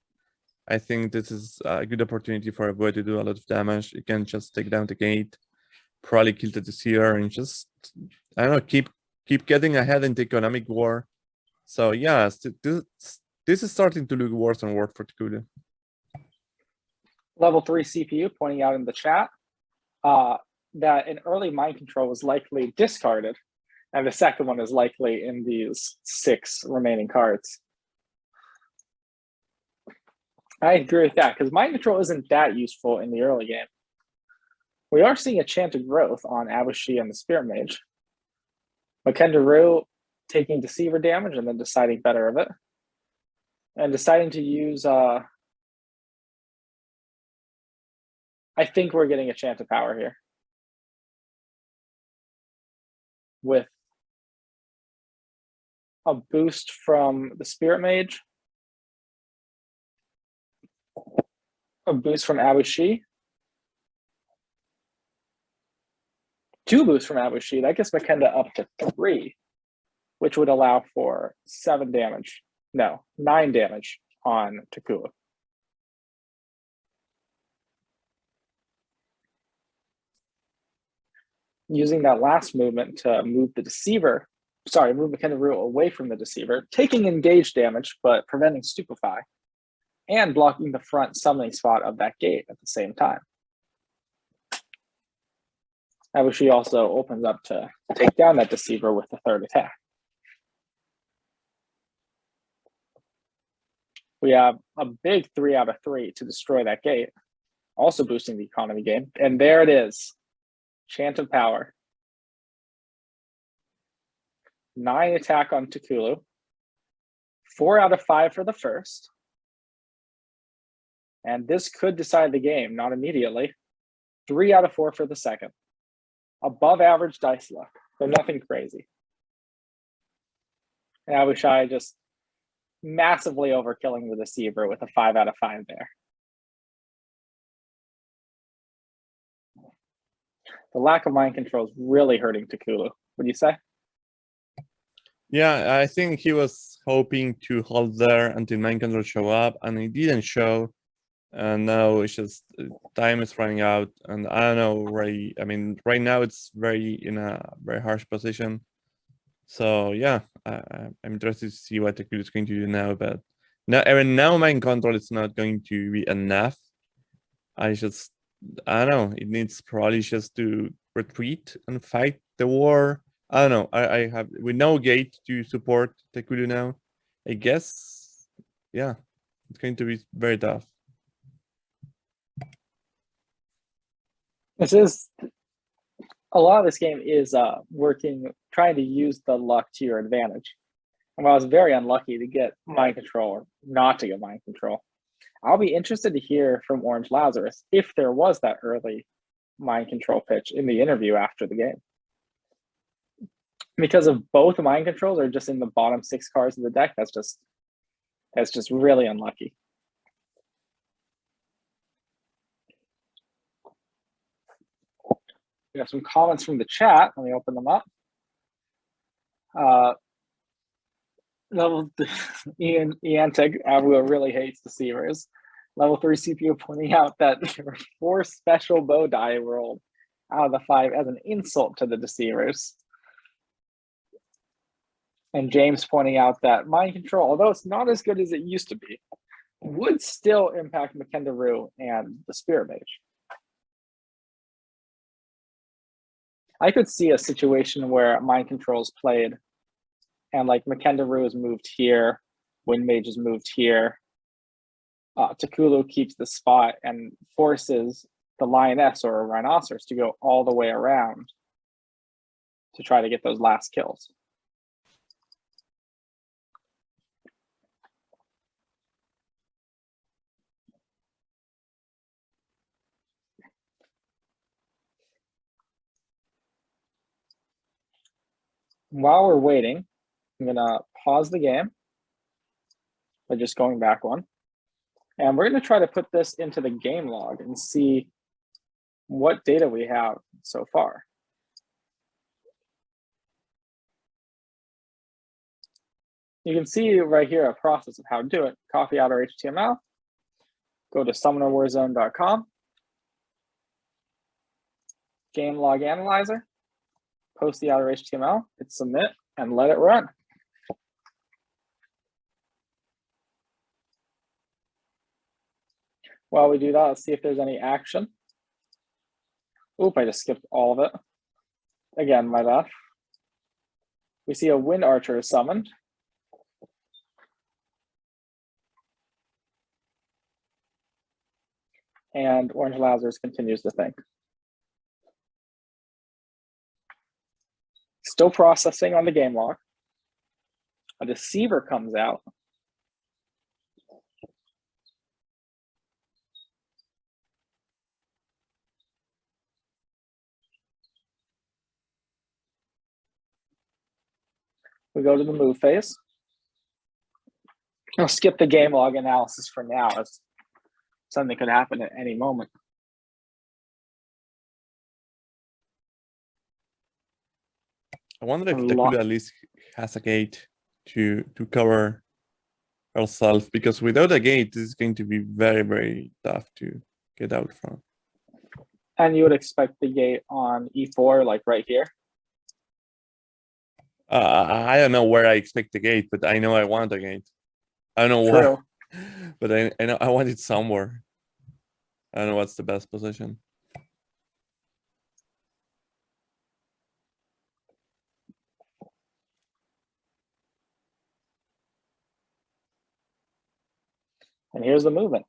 I think this is a good opportunity for a boy to do a lot of damage. You can just take down the gate, probably kill the Deceiver, and just, I don't know, keep getting ahead in the economic war. So yeah, this is starting to look worse and worse for Takulu. Level 3 CPU pointing out in the chat that an early mind control was likely discarded, and the second one is likely in these 6 remaining cards. I agree with that, because mind control isn't that useful in the early game. We are seeing a chant of growth on Abushi and the Spirit Mage. Makendaru taking Deceiver damage and then deciding better of it. And deciding to use, I think we're getting a Chant of Power here. With a boost from the Spirit Mage. A boost from Abushi. 2 boosts from Abushi. That gets Makenda up to 3, which would allow for 7 damage. No, 9 damage on Takulu. Using that last movement to move the Deceiver, move Makendaru away from the Deceiver, taking engaged damage, but preventing Stupefy, and blocking the front summoning spot of that gate at the same time. Abushi also opens up to take down that Deceiver with the 3rd attack. We have a big 3 out of 3 to destroy that gate, also boosting the economy game. And there it is, Chant of Power. 9 attack on Takulu, 4 out of 5 for the first. And this could decide the game, not immediately. 3 out of 4 for the second. Above average dice luck, but nothing crazy. And Abushi just massively overkilling the Deceiver with a 5 out of 5 there. The lack of mind control is really hurting Takulu. What do you say? Yeah, I think he was hoping to hold there until mind control show up, and he didn't show. And now it's just time is running out, and I don't know. Right now it's in a very harsh position. So yeah, I'm interested to see what Takulu is going to do now. But now mind control is not going to be enough. I don't know. It needs probably just to retreat and fight the war. I don't know. I have with no gate to support Takulu now. I guess, yeah, it's going to be very tough. A lot of this game is trying to use the luck to your advantage. And I was very unlucky to get mind control or not to get mind control. I'll be interested to hear from Orange Lazarus if there was that early mind control pitch in the interview after the game. Because of both mind controls are just in the bottom 6 cards of the deck, that's just really unlucky. We have some comments from the chat. Let me open them up. Eantic, Abu really hates Deceivers. Level 3 CPU pointing out that there were 4 special bow die rolled out of the 5 as an insult to the Deceivers. And James pointing out that mind control, although it's not as good as it used to be, would still impact Makendaru and the Spirit Mage. I could see a situation where mind control is played and like Makendaru is moved here, Wind Mage is moved here, Takulu keeps the spot and forces the lioness or a rhinoceros to go all the way around to try to get those last kills. While we're waiting, I'm gonna pause the game by just going back one. And we're gonna try to put this into the game log and see what data we have so far. You can see right here a process of how to do it. Copy out our HTML, go to summonerwarzone.com, game log analyzer, post the outer HTML, hit submit, and let it run. While we do that, let's see if there's any action. Oop, I just skipped all of it. Again, my bad. We see a wind archer is summoned. And Orange Lazarus continues to think. Still processing on the game log. A deceiver comes out. We go to the move phase. I'll skip the game log analysis for now, as something could happen at any moment. I wonder if Takulu at least has a gate to cover herself, because without a gate, this is going to be very, very tough to get out from. And you would expect the gate on E4, like right here. I don't know where I expect the gate, but I know I want a gate. I don't know where, but I know I want it somewhere. I don't know what's the best position. And here's the movement.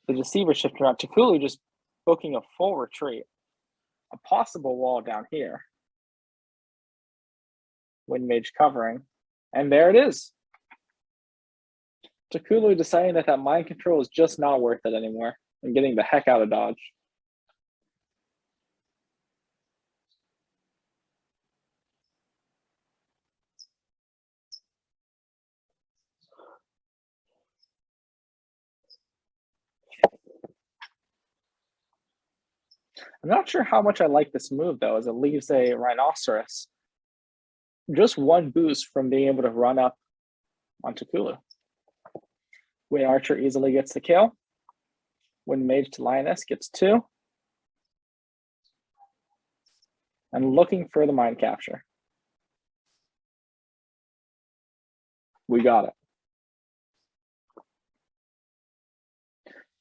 The deceiver shifting around. Takulu just booking a full retreat. A possible wall down here. Wind mage covering. And there it is. Takulu deciding that mind control is just not worth it anymore and getting the heck out of Dodge. I'm not sure how much I like this move, though, as it leaves a rhinoceros just one boost from being able to run up on Takulu. Wind Archer easily gets the kill. Wind Mage to Lioness gets 2. And looking for the mind capture. We got it.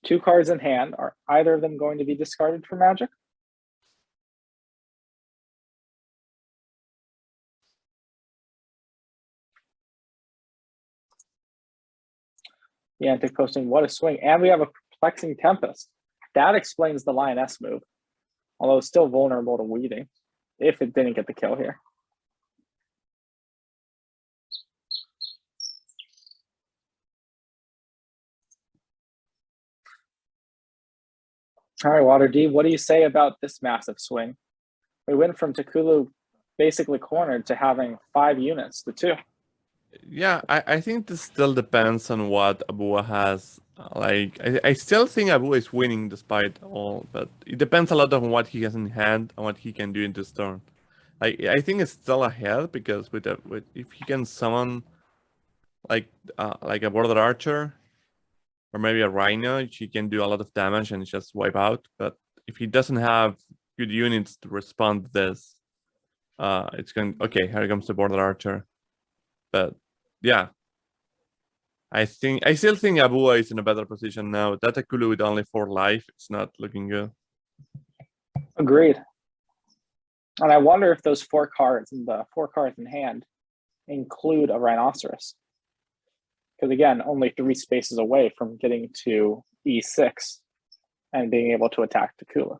2 cards in hand. Are either of them going to be discarded for Magic? Yeah, Antic posting, what a swing. And we have a Perplexing Tempest. That explains the Lioness move. Although it's still vulnerable to weeding, if it didn't get the kill here. All right, Water D, what do you say about this massive swing? We went from Takulu basically cornered to having 5 units to 2. Yeah, I think this still depends on what Abua has. Like, I still think Abua is winning despite all, but it depends a lot on what he has in hand and what he can do in this turn. I think it's still ahead, because with if he can summon like a border archer or maybe a rhino, he can do a lot of damage and just wipe out. But if he doesn't have good units to respond to this, it's going okay. Here comes the border archer. But yeah, I still think Abua is in a better position now. Takulu with only 4 life, it's not looking good. Agreed. And I wonder if those 4 cards and the 4 cards in hand include a rhinoceros. Because again, only 3 spaces away from getting to e6 and being able to attack Takula.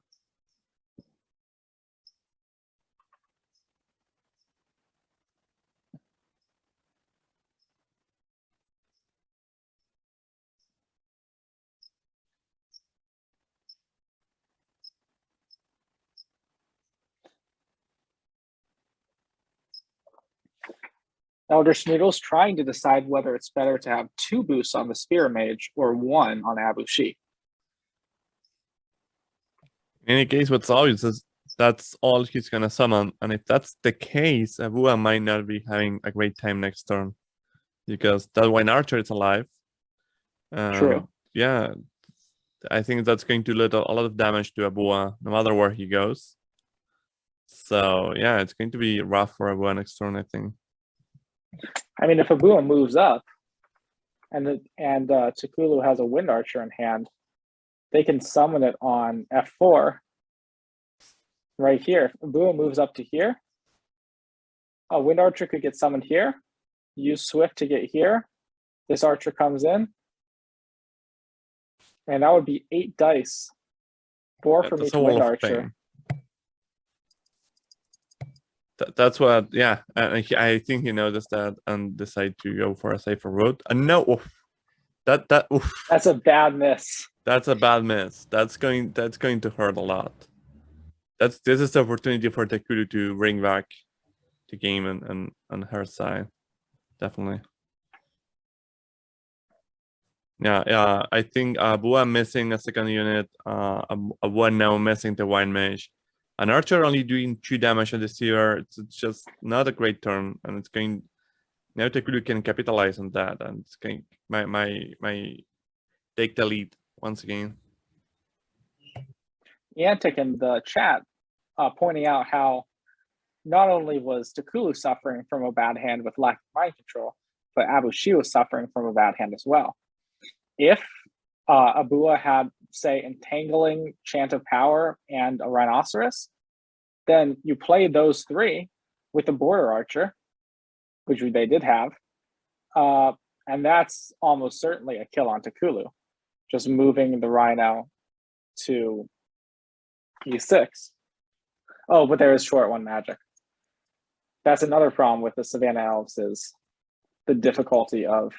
EldritchNoodles trying to decide whether it's better to have 2 boosts on the Spear Mage or 1 on Abushi. In any case, what's obvious is that's all he's gonna summon, and if that's the case, Abua might not be having a great time next turn because that Wine Archer is alive. True. Yeah, I think that's going to do a lot of damage to Abua no matter where he goes. So yeah, it's going to be rough for Abua next turn, I think. I mean, if Abua moves up and Takulu has a Wind Archer in hand, they can summon it on F4 right here. If Abua moves up to here, a Wind Archer could get summoned here, use Swift to get here. This Archer comes in, and that would be 8 dice, 4 from each Wind Archer. That's what, yeah. I think he noticed that and decided to go for a safer route. And no, oof. Oof. That's a bad miss. That's a bad miss. That's going to hurt a lot. This is the opportunity for Takulu to bring back the game and on her side, definitely. Yeah. I think Abua missing a second unit. Abua now missing the Wine Mage. An Archer only doing 2 damage on the Seer. It's just not a great turn, and it's going now. Takulu can capitalize on that, and it's going my take the lead once again. Yantic in the chat pointing out how not only was Takulu suffering from a bad hand with lack of mind control, but Abushi was suffering from a bad hand as well. If Abua had, say, Entangling, Chant of Power, and a Rhinoceros, then you play those 3 with the Border Archer, which they did have, and that's almost certainly a kill on Takulu, just moving the Rhino to e6. Oh, but there is short 1 magic. That's another problem with the Savannah Elves, is the difficulty of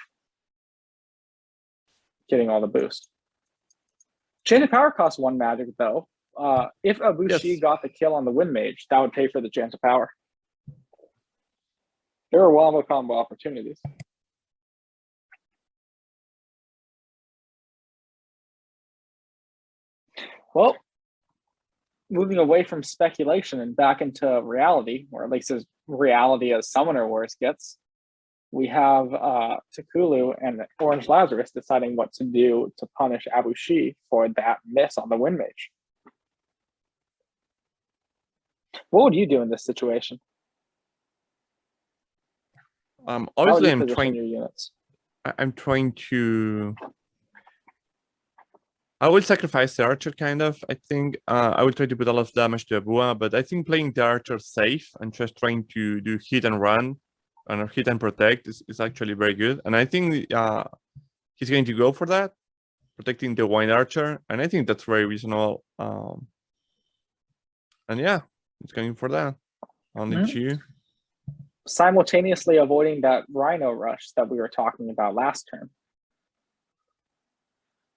getting all the boost. Chain of Power costs 1 magic though. If Abushi got the kill on the Wind Mage, that would pay for the Chant of Power. There are wombo combo opportunities. Well, moving away from speculation and back into reality, or at least as reality as Summoner Wars gets, we have Takulu and Orange Lazarus deciding what to do to punish Abushi for that miss on the Wind Mage. What would you do in this situation? Obviously, I'm trying your units. I'm trying to. I will sacrifice the Archer, kind of. I think I will try to put a lot of damage to Abua, but I think playing the Archer safe and just trying to do hit and run and hit and protect is actually very good. And I think he's going to go for that, protecting the Wine Archer, and I think that's very reasonable. And yeah, it's going for that. Only 2. Simultaneously avoiding that Rhino rush that we were talking about last turn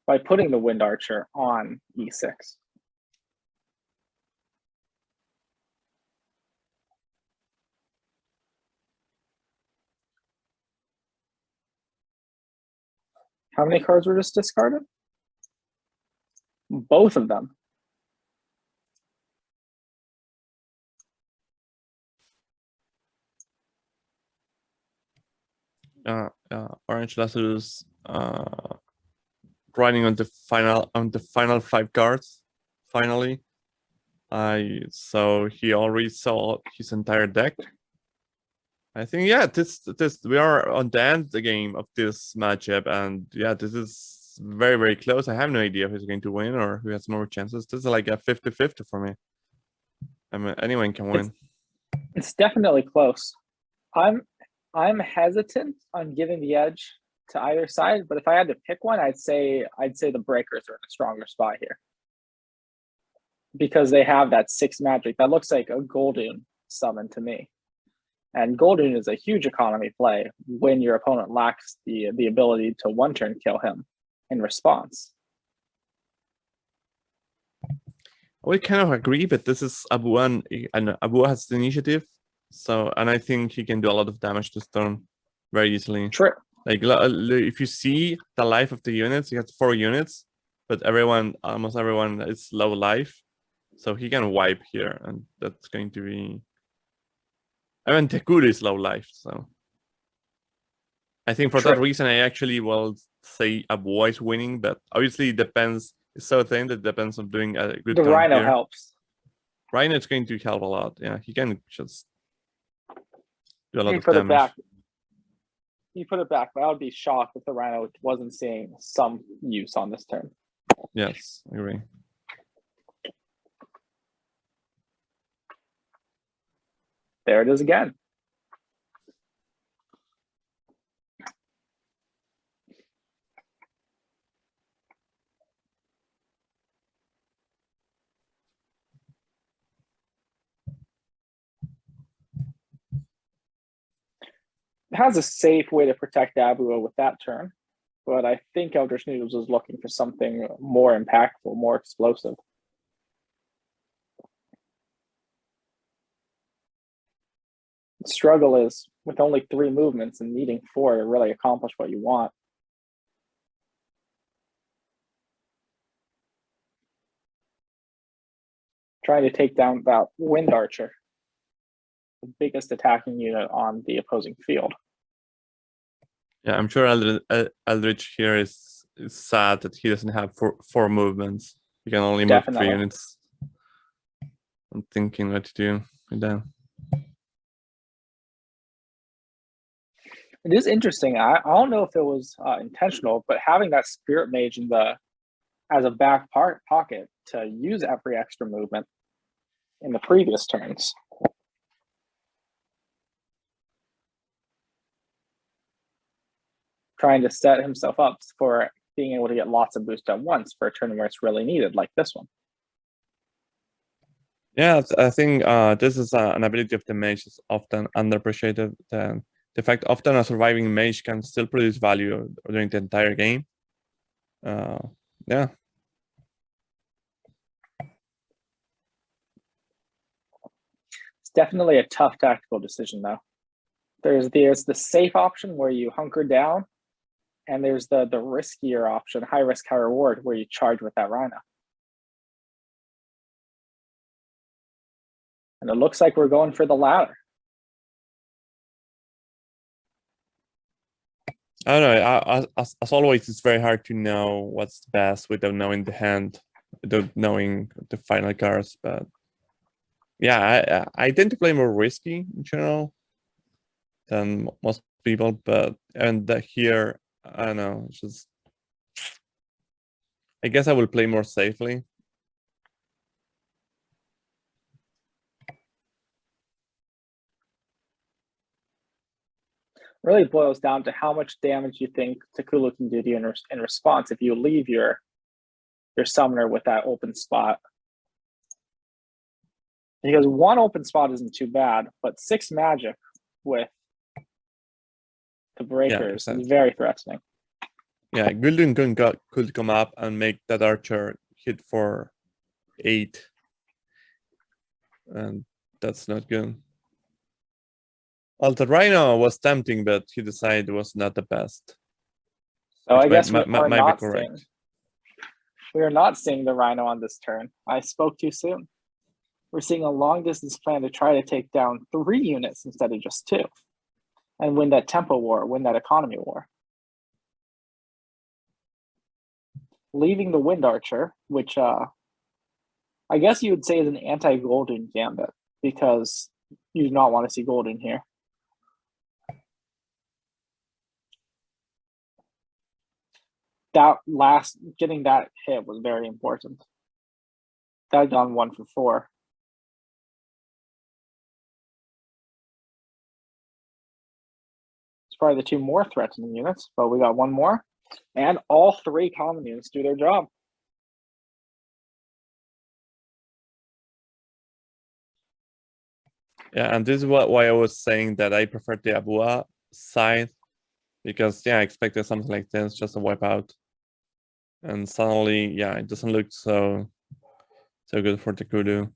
by putting the Wind Archer on e6. How many cards were just discarded? Both of them. Orange Lazarus riding on the final 5 cards. Finally, so he already saw his entire deck. I think this we are on the end of the game of this matchup, and yeah, this is very, very close. I have no idea who's going to win or who has more chances. This is like a 50-50 for me. I mean, anyone can win. It's definitely close. I'm hesitant on giving the edge to either side, but if I had to pick one, I'd say the breakers are in a stronger spot here. Because they have that 6 magic. That looks like a Golden summon to me. And Golden is a huge economy play when your opponent lacks the ability to one-turn kill him in response. I would kind of agree, but this is Abu, and Abu has the initiative, and I think he can do a lot of damage this turn very easily. True. Like if you see the life of the units, he has 4 units, but almost everyone is low life, so he can wipe here, and that's going to be. I mean, Tekuru is low life, so I think for that reason I actually will say Abu is winning, but obviously it depends. It's so thin that it depends on doing a good. The turn Rhino here. helps. Rhino is going to help a lot. Yeah, he can just do a lot He of put damage. it back. He put it back, but I would be shocked if the Rhino wasn't seeing some use on this turn. Yes, I agree. There it is again. It has a safe way to protect Abu with that turn, but I think EldritchNoodles is looking for something more impactful, more explosive. The struggle is with only 3 movements and needing 4 to really accomplish what you want. Trying to take down that Wind Archer, the biggest attacking unit on the opposing field. Yeah, I'm sure Eldritch here is sad that he doesn't have four movements. He can only move 3 units. I'm thinking what to do with that. It is interesting. I don't know if it was intentional, but having that Spirit Mage as a back pocket to use every extra movement in the previous turns. Trying to set himself up for being able to get lots of boost at once for a turn where it's really needed, like this one. Yeah, I think this is an ability of the mage that's often underappreciated. The fact often a surviving mage can still produce value during the entire game. Yeah. It's definitely a tough tactical decision, though. There's the safe option where you hunker down, and there's the riskier option, high risk, high reward, where you charge with that Rhino. And it looks like we're going for the latter. I don't know. As always, it's very hard to know what's best without knowing the hand, without knowing the final cards. But yeah, I tend to play more risky in general than most people. But here, I don't know. It's just, I guess I will play more safely. Really boils down to how much damage you think Tekulu can do to you in response if you leave your summoner with that open spot. Because 1 open spot isn't too bad, but 6 magic with the breakers is very threatening. Yeah, Gulden could come up and make that archer hit for 8. And that's not good. Well, the Rhino was tempting, but he decided it was not the best. So I guess we are not seeing the Rhino on this turn. I spoke too soon. We're seeing a long distance plan to try to take down 3 units instead of just 2. And win that tempo war, win that economy war. Leaving the Wind Archer, which I guess you would say is an anti-Golden gambit, because you do not want to see Golden here. That getting that hit was very important. That had gone 1 for 4. It's probably the two more threatening units, but we got one more. And all three common units do their job. Yeah, and this is why I was saying that I prefer the Abua side, because yeah, I expected something like this, just a wipeout. And suddenly, yeah, it doesn't look so good for the Kudu.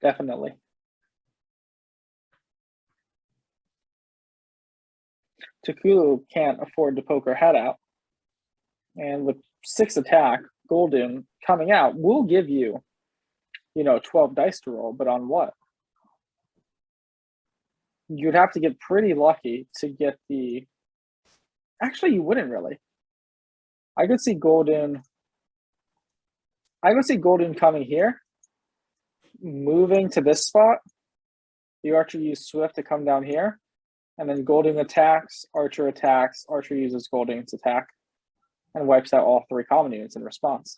Definitely. Takulu can't afford to poke her head out. And with 6 attack, Golden coming out will give you, 12 dice to roll, but on what? You'd have to get pretty lucky to get the... Actually, you wouldn't really. I could see Golden coming here, moving to this spot. The Archer used Swift to come down here, and then Golden attacks, Archer uses Golden's attack, and wipes out all 3 common units in response.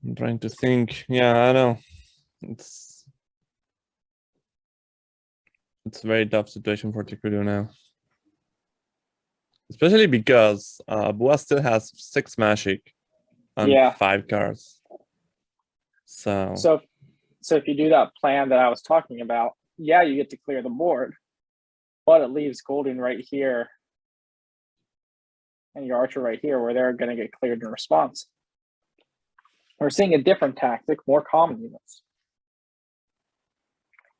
I'm trying to think. Yeah, I know. It's a very tough situation for Tikudu now. Especially because Bua still has 6 magic on 5 cards. So if you do that plan that I was talking about, yeah, you get to clear the board, but it leaves Golden right here and your Archer right here where they're going to get cleared in response. We're seeing a different tactic, more common units.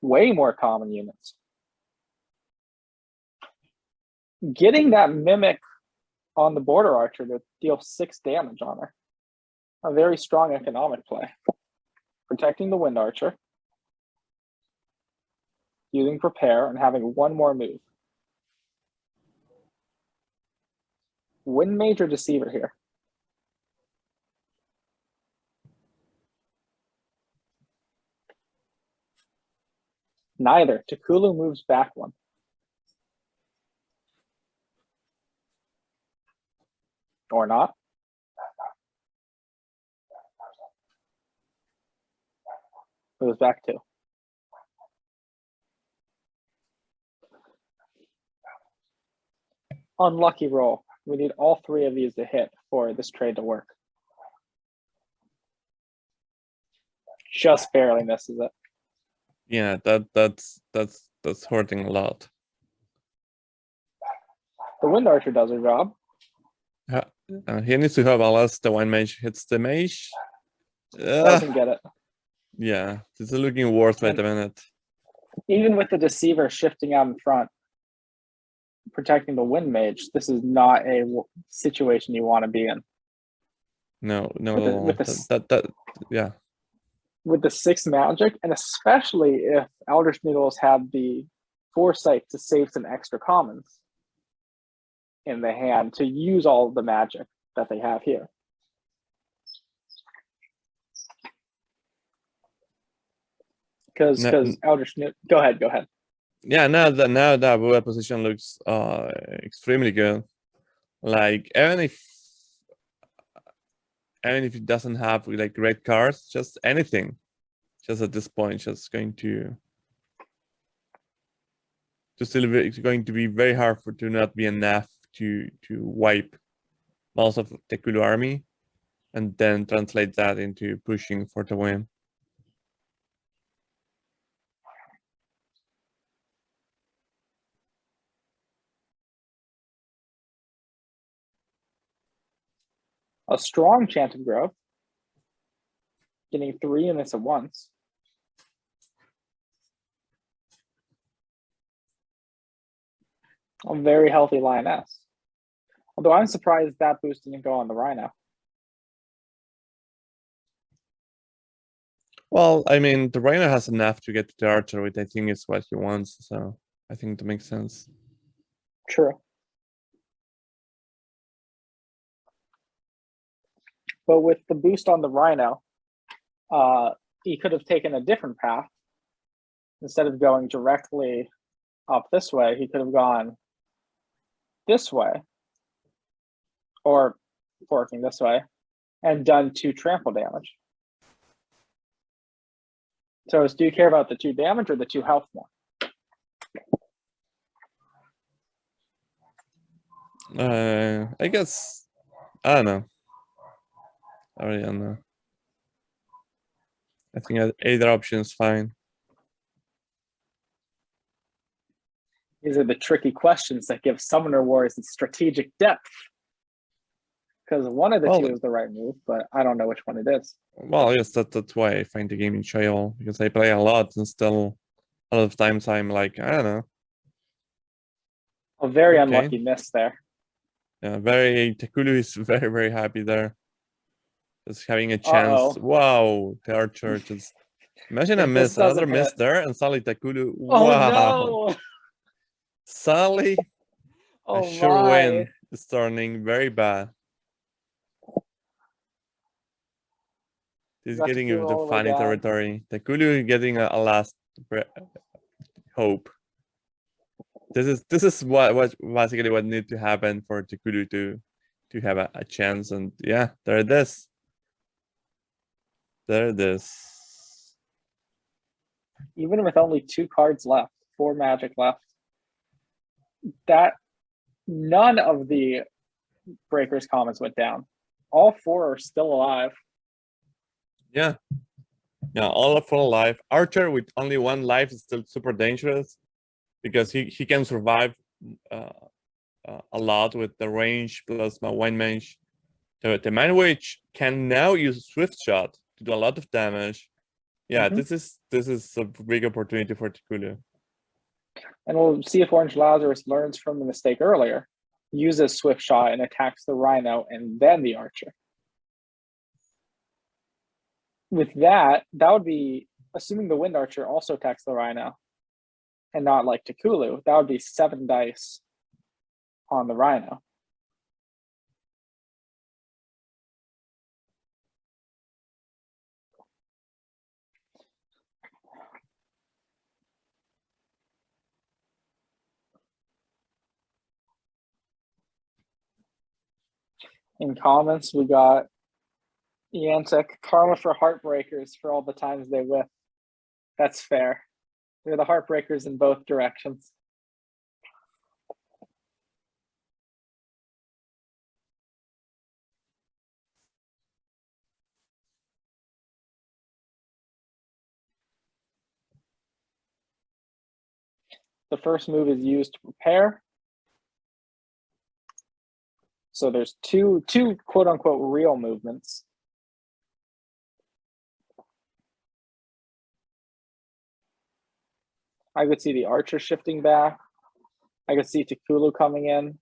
Way more common units. Getting that Mimic on the Border Archer to deal 6 damage on her. A very strong economic play. Protecting the Wind Archer. Using Prepare and having 1 more move. Wind Mage or Deceiver here? Neither. Takulu moves back 1. Or not. Moves back 2. Unlucky roll. We need all 3 of these to hit for this trade to work. Just barely misses it. yeah, that's hurting a lot. The Wind Archer does her job. He needs to have unless the Wind Mage hits the Mage. Doesn't get it. Yeah, this is looking worse by the minute. Even with the Deceiver shifting out in front, protecting the Wind Mage, this is not a situation you want to be in. No, yeah. With the 6 magic, and especially if EldritchNoodles had the foresight to save some extra commons in the hand to use all of the magic that they have here. Because EldritchNoodles, go ahead. Yeah, now that Bua position looks extremely good. Like even if it doesn't have like great cards, just anything, just at this point, just going to it's going to be very hard to not be enough to wipe most of the Kulu army, and then translate that into pushing for the win. A strong chant of growth, getting 3 units at once. A very healthy Lioness. Although I'm surprised that boost didn't go on the Rhino. Well, I mean, the Rhino has enough to get to the Archer, which I think is what he wants, so I think that makes sense. True. But with the boost on the Rhino, he could have taken a different path. Instead of going directly up this way, he could have gone this way or forking this way, and done 2 trample damage. So do you care about the 2 damage or the 2 health more? I guess, I don't know. I really don't know. I think either option is fine. These are the tricky questions that give Summoner Wars its strategic depth. Because one of the 2 is the right move, but I don't know which one it is. Well, yes, that's why I find the game enjoyable, because I play a lot and still a lot of times I'm like, I don't know. A very unlucky miss there. Yeah, Tekulu is very, very happy there. Just having a chance. Wow, the archer just imagine a miss, another miss there, and suddenly Tekulu. Wow. No. Sally, a sure win is turning very bad. He's getting into the funny territory. Tekulu getting a last hope. This is what basically what needs to happen for Tekulu to have a chance, and yeah, there it is. There it is. Even with only 2 cards left, 4 magic left, that none of the Breakers comments went down. All 4 are still alive. Yeah, all of full alive. Archer with only 1 life is still super dangerous because he can survive a lot with the range plus my 1 mage. So the Mind Witch can now use Swift Shot to do a lot of damage. Yeah, this is a big opportunity for Tekulu. And we'll see if Orange Lazarus learns from the mistake earlier, uses Swift Shot and attacks the Rhino and then the Archer. With that would be, assuming the Wind Archer also attacks the Rhino and not like Tekulu, that would be 7 dice on the Rhino. In comments, we got Yantic, karma for Heartbreakers for all the times they whiff. That's fair. They're the Heartbreakers in both directions. The first move is used to prepare. So there's two quote unquote real movements. I could see the Archer shifting back. I could see Tekulu coming in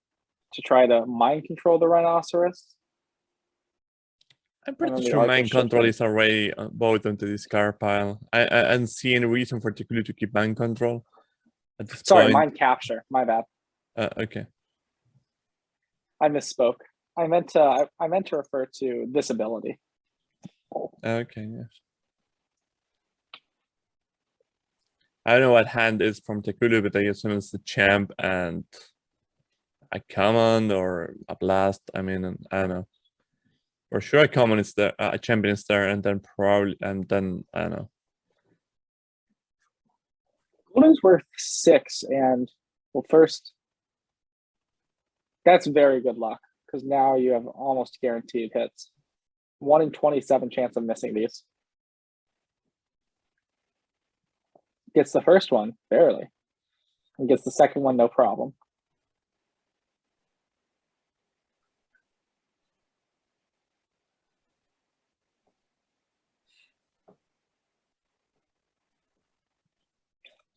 to try to mind control the Rhinoceros. I'm pretty sure mind control is already both into this card pile. I don't see any reason for Tekulu to keep mind control at this Sorry, point. mind capture. My bad. Okay. I misspoke. I meant to refer to this ability. Okay, yes. I don't know what hand is from Tekulu, but I assume it's the champ and a command or a blast. I mean, I don't know. For sure, a command is there, a champion is there, and then probably, and then I don't know. Golden's worth 6, and well, first, that's very good luck because now you have almost guaranteed hits. 1 in 27 chance of missing these. Gets the first one, barely. And gets the second one, no problem.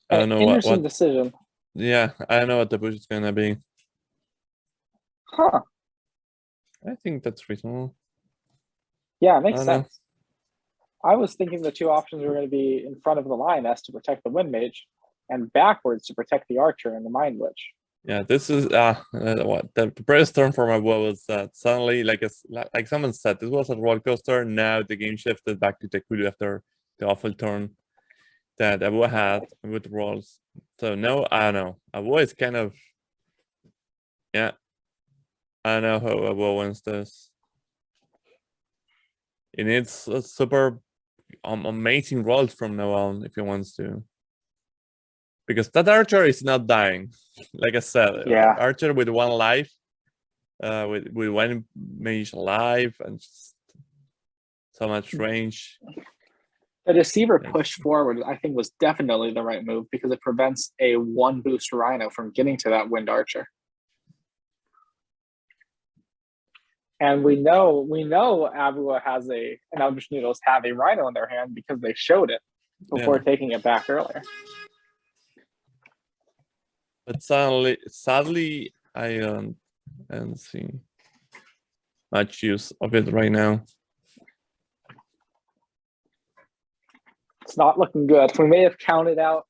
I don't know interesting what decision. Yeah, I don't know what the push is gonna be. Huh. I think that's reasonable. Yeah, it makes sense. I was thinking the 2 options were going to be in front of the Lioness to protect the Wind Mage and backwards to protect the Archer and the Mind Witch. Yeah, this is what the previous turn for my boy was that suddenly, like someone said, this was a roller coaster. Now the game shifted back to Tekulu after the awful turn that Abel had with rolls. So no, I don't know. Abel is kind of, yeah. I know how Abel wins this. He needs a super amazing rolls from now on if he wants to. Because that archer is not dying. Like I said, Yeah. archer with 1 life, with 1 mage alive, and just so much range. The deceiver Yes. push forward, I think, was definitely the right move because it prevents a 1 boost rhino from getting to that wind archer. And we know Abua has an EldritchNoodles have a rhino in their hand because they showed it before taking it back earlier. But sadly, I don't see much use of it right now. It's not looking good. We may have counted out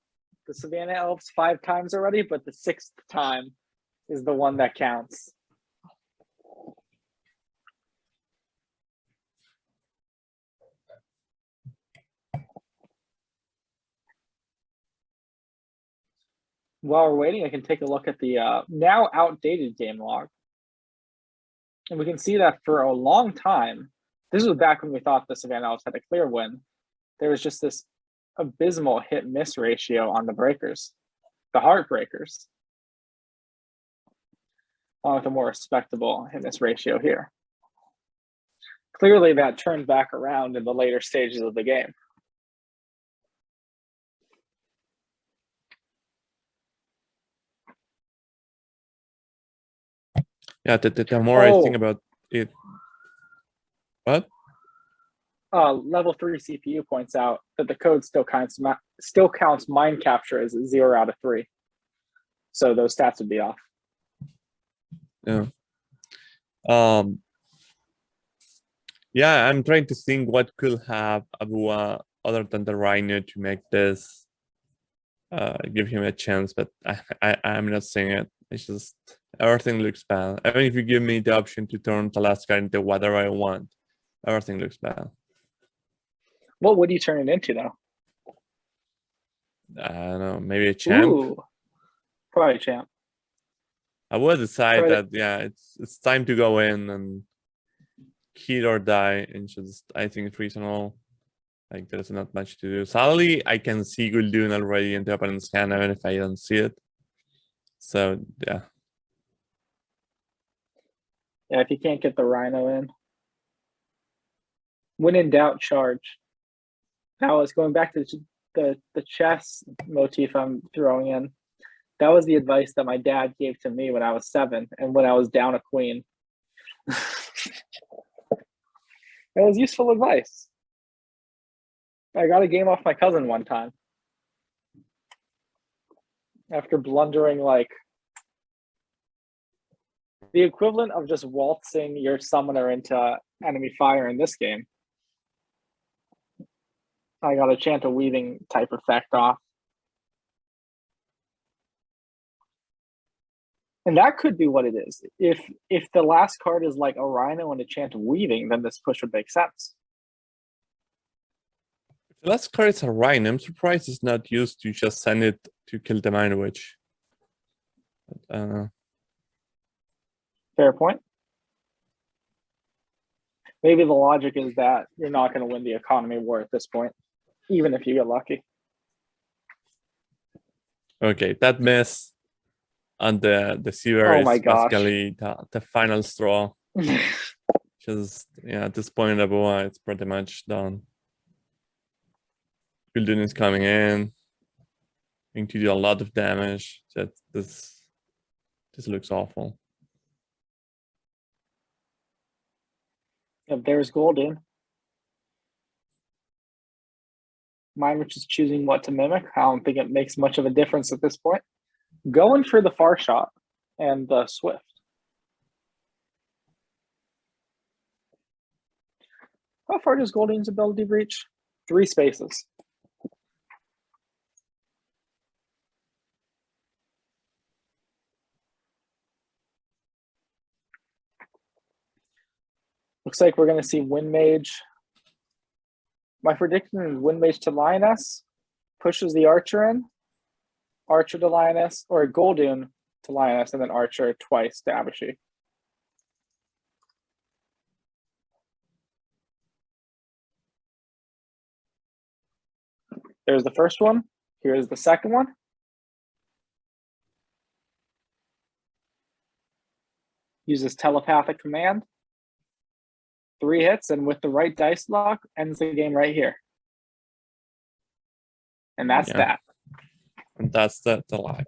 the Savannah Elves 5 times already, but the 6th time is the one that counts. While we're waiting, I can take a look at the now outdated game log. And we can see that for a long time, this was back when we thought the Savannah Elves had a clear win. There was just this abysmal hit-miss ratio on the breakers, the heartbreakers, along with a more respectable hit-miss ratio here. Clearly that turned back around in the later stages of the game. Yeah, the more I think about it. What? Level 3 CPU points out that the code still counts mind capture as 0 out of 3. So those stats would be off. Yeah. Yeah, I'm trying to think what could have Abua other than the rhino to make this give him a chance, but I'm not seeing it. It's just everything looks bad. Even if you give me the option to turn the last card into whatever I want, everything looks bad. What would you turn it into though? I don't know, maybe a champ. Ooh, probably champ. I would decide Try that it's time to go in and hit or die, and just I think it's reasonable. Like there's not much to do. Sadly, I can see Gul'dun already in the opponent's hand, even if I don't see it. So yeah. Yeah, if you can't get the rhino in. When in doubt, charge. Now it's going back to the chess motif I'm throwing in. That was the advice that my dad gave to me when I was 7 and when I was down a queen. It was useful advice. I got a game off my cousin one time. After blundering like the equivalent of just waltzing your summoner into enemy fire in this game. I got a chant of weaving type effect off. And that could be what it is. If the last card is like a rhino and a chant of weaving, then this push would make sense. If the last card is a rhino, I'm surprised it's not used to just send it to kill the Mind Witch. I don't know. Fair point. Maybe the logic is that you're not going to win the economy war at this point, even if you get lucky. Okay, that miss on the Seaver Oh my is gosh. basically the final straw. Just at this point, Abua, it's pretty much done. Gul'dun is coming in, going to do a lot of damage. That this looks awful. If there's Gul'dun. Mine, which is choosing what to mimic. I don't think it makes much of a difference at this point. Going for the far shot and the swift. How far does Gul'dun's ability reach? 3 spaces. Looks like we're going to see Wind Mage. My prediction is Wind Mage to Lioness, pushes the Archer in, Archer to Lioness, or Gul'dun to Lioness, and then Archer twice to Abashi. There's the first one. Here's the second one. Uses telepathic command. 3 hits, and with the right dice lock, ends the game right here. And that's that. And that's the luck.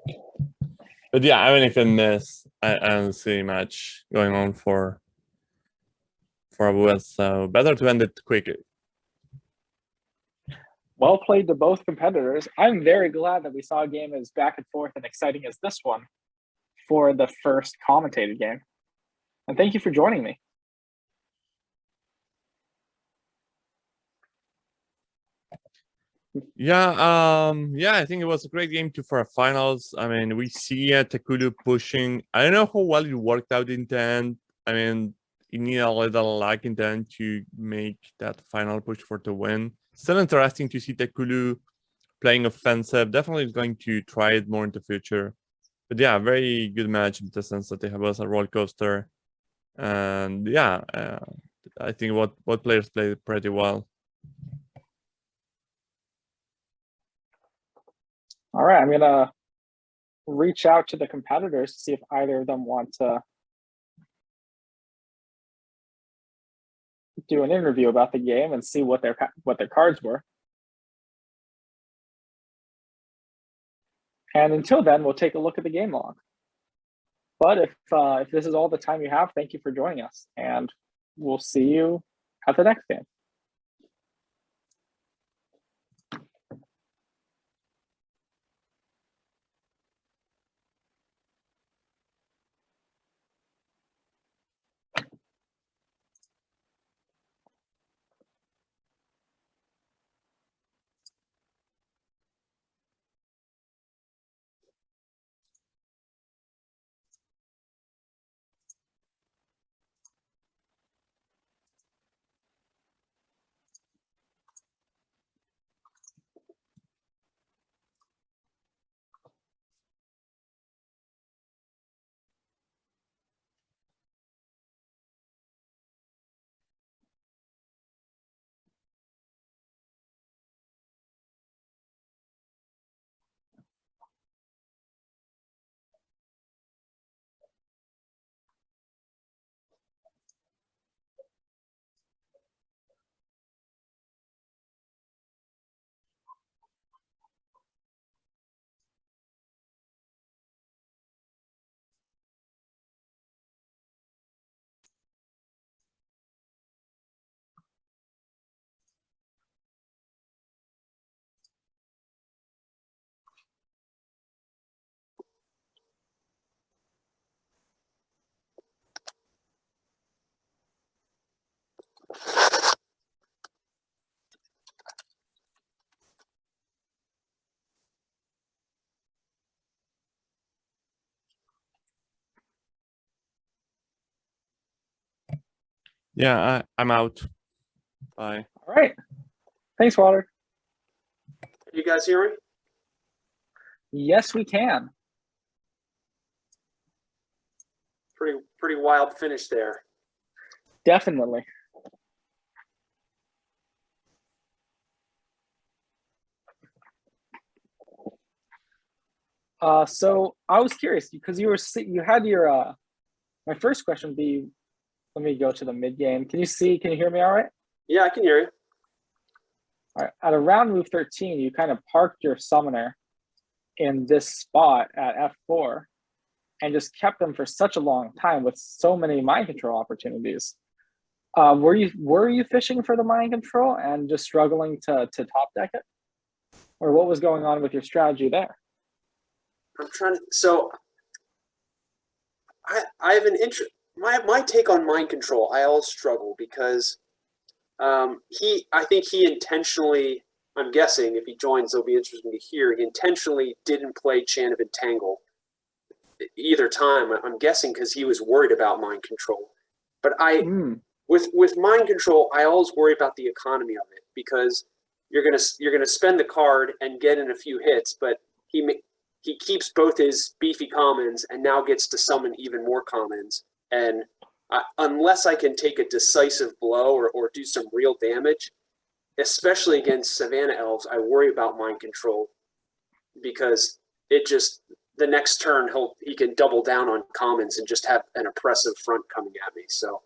But yeah, even if it miss, I don't see much going on for Abuas, so better to end it quickly. Well played to both competitors. I'm very glad that we saw a game as back and forth and exciting as this one for the first commentated game. And thank you for joining me. Yeah, I think it was a great game for a finals. I mean, we see Tekulu pushing. I don't know how well it worked out in the end. I mean, you need a little luck in the end to make that final push for the win. Still interesting to see Tekulu playing offensive. Definitely going to try it more in the future. But yeah, very good match in the sense that they have us a roller coaster. And yeah, I think what players played pretty well. All right, I'm gonna reach out to the competitors to see if either of them want to do an interview about the game and see what their cards were. And until then, we'll take a look at the game log. But if this is all the time you have, thank you for joining us, and we'll see you at the next game. Yeah, I'm out. Bye. All right. Thanks, Water. You guys hear me? Yes, we can. Pretty wild finish there. Definitely. So I was curious because you had your my first question would be, let me go to the mid game. Can you hear me all right? Yeah, I can hear you. All right. At around move 13, you kind of parked your summoner in this spot at F4 and just kept them for such a long time with so many mind control opportunities. Were you fishing for the mind control and just struggling to top deck it? Or what was going on with your strategy there? I'm trying to. So I have an interest. My take on mind control, I always struggle because I think he intentionally, I'm guessing if he joins, it'll be interesting to hear, he intentionally didn't play Chant of Entangle either time. I'm guessing because he was worried about mind control. But with mind control, I always worry about the economy of it because you're gonna spend the card and get in a few hits, but he keeps both his beefy commons and now gets to summon even more commons. And unless I can take a decisive blow or do some real damage, especially against Savannah Elves, I worry about mind control because it just the next turn he can double down on commons and just have an oppressive front coming at me. So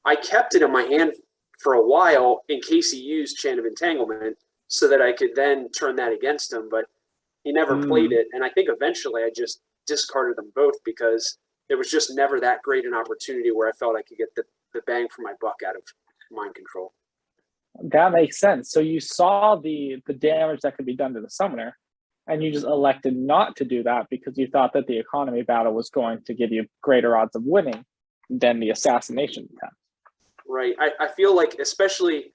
I kept it in my hand for a while in case he used Chant of Entanglement so that I could then turn that against him, but he never played it. And I think eventually I just discarded them both because there was just never that great an opportunity where I felt I could get the bang for my buck out of mind control. That makes sense. So you saw the damage that could be done to the summoner, and you just elected not to do that because you thought that the economy battle was going to give you greater odds of winning than the assassination attempt. Right. I feel like especially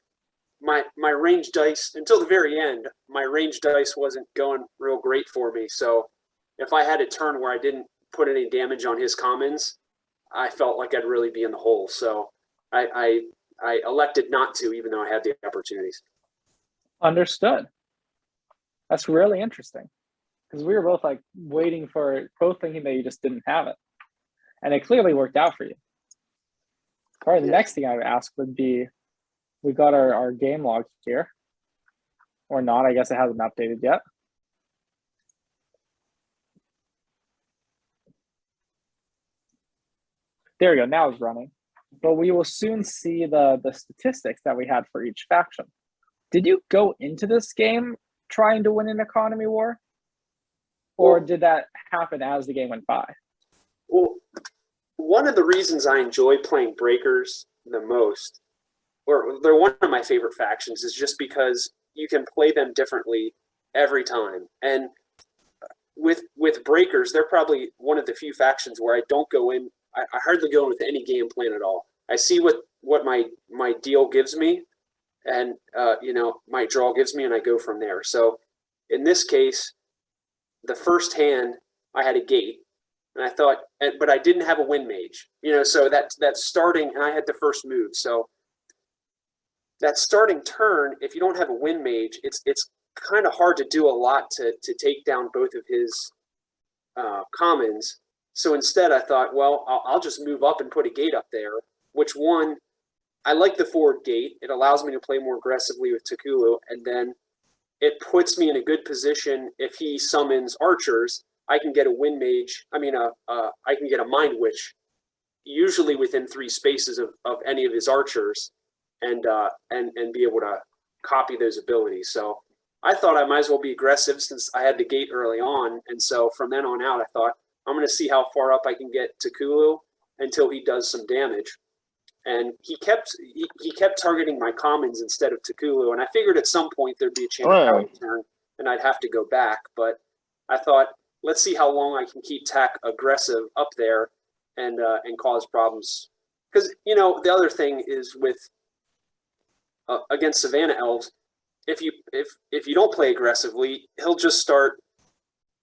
my range dice, until the very end, my range dice wasn't going real great for me. So if I had a turn where I didn't put any damage on his commons, I felt like I'd really be in the hole. So I elected not to, even though I had the opportunities. Understood. That's really interesting because we were both like both thinking that you just didn't have it. And it clearly worked out for you. All right, the next thing I would ask would be, we got our game logs here. Or not, I guess it hasn't updated yet. There we go, now it's running. But we will soon see the statistics that we had for each faction. Did you go into this game trying to win an economy war? Or did that happen as the game went by? Well, one of the reasons I enjoy playing Breakers the most, or they're one of my favorite factions, is just because you can play them differently every time. And with Breakers, they're probably one of the few factions where I don't go in, I hardly go in with any game plan at all. I see what my deal gives me and my draw gives me, and I go from there. So in this case, the first hand I had a gate, and I thought, but I didn't have a wind mage, so that's starting, and I had the first move. So that starting turn, if you don't have a wind mage, it's kind of hard to do a lot to take down both of his commons. So instead I thought, well, I'll just move up and put a gate up there, which one, I like the forward gate. It allows me to play more aggressively with Takulu, and then it puts me in a good position. If he summons archers, I can get a wind mage. I can get a mind witch, usually within 3 spaces of any of his archers, and be able to copy those abilities. So I thought I might as well be aggressive since I had the gate early on. And so from then on out, I thought I'm going to see how far up I can get Takulu until he does some damage. And he kept targeting my commons instead of Takulu, and I figured at some point there'd be a chance of power turn, and I'd have to go back. But I thought, let's see how long I can keep Tak aggressive up there and cause problems. Because the other thing is with against Savannah Elves, if you don't play aggressively, he'll just start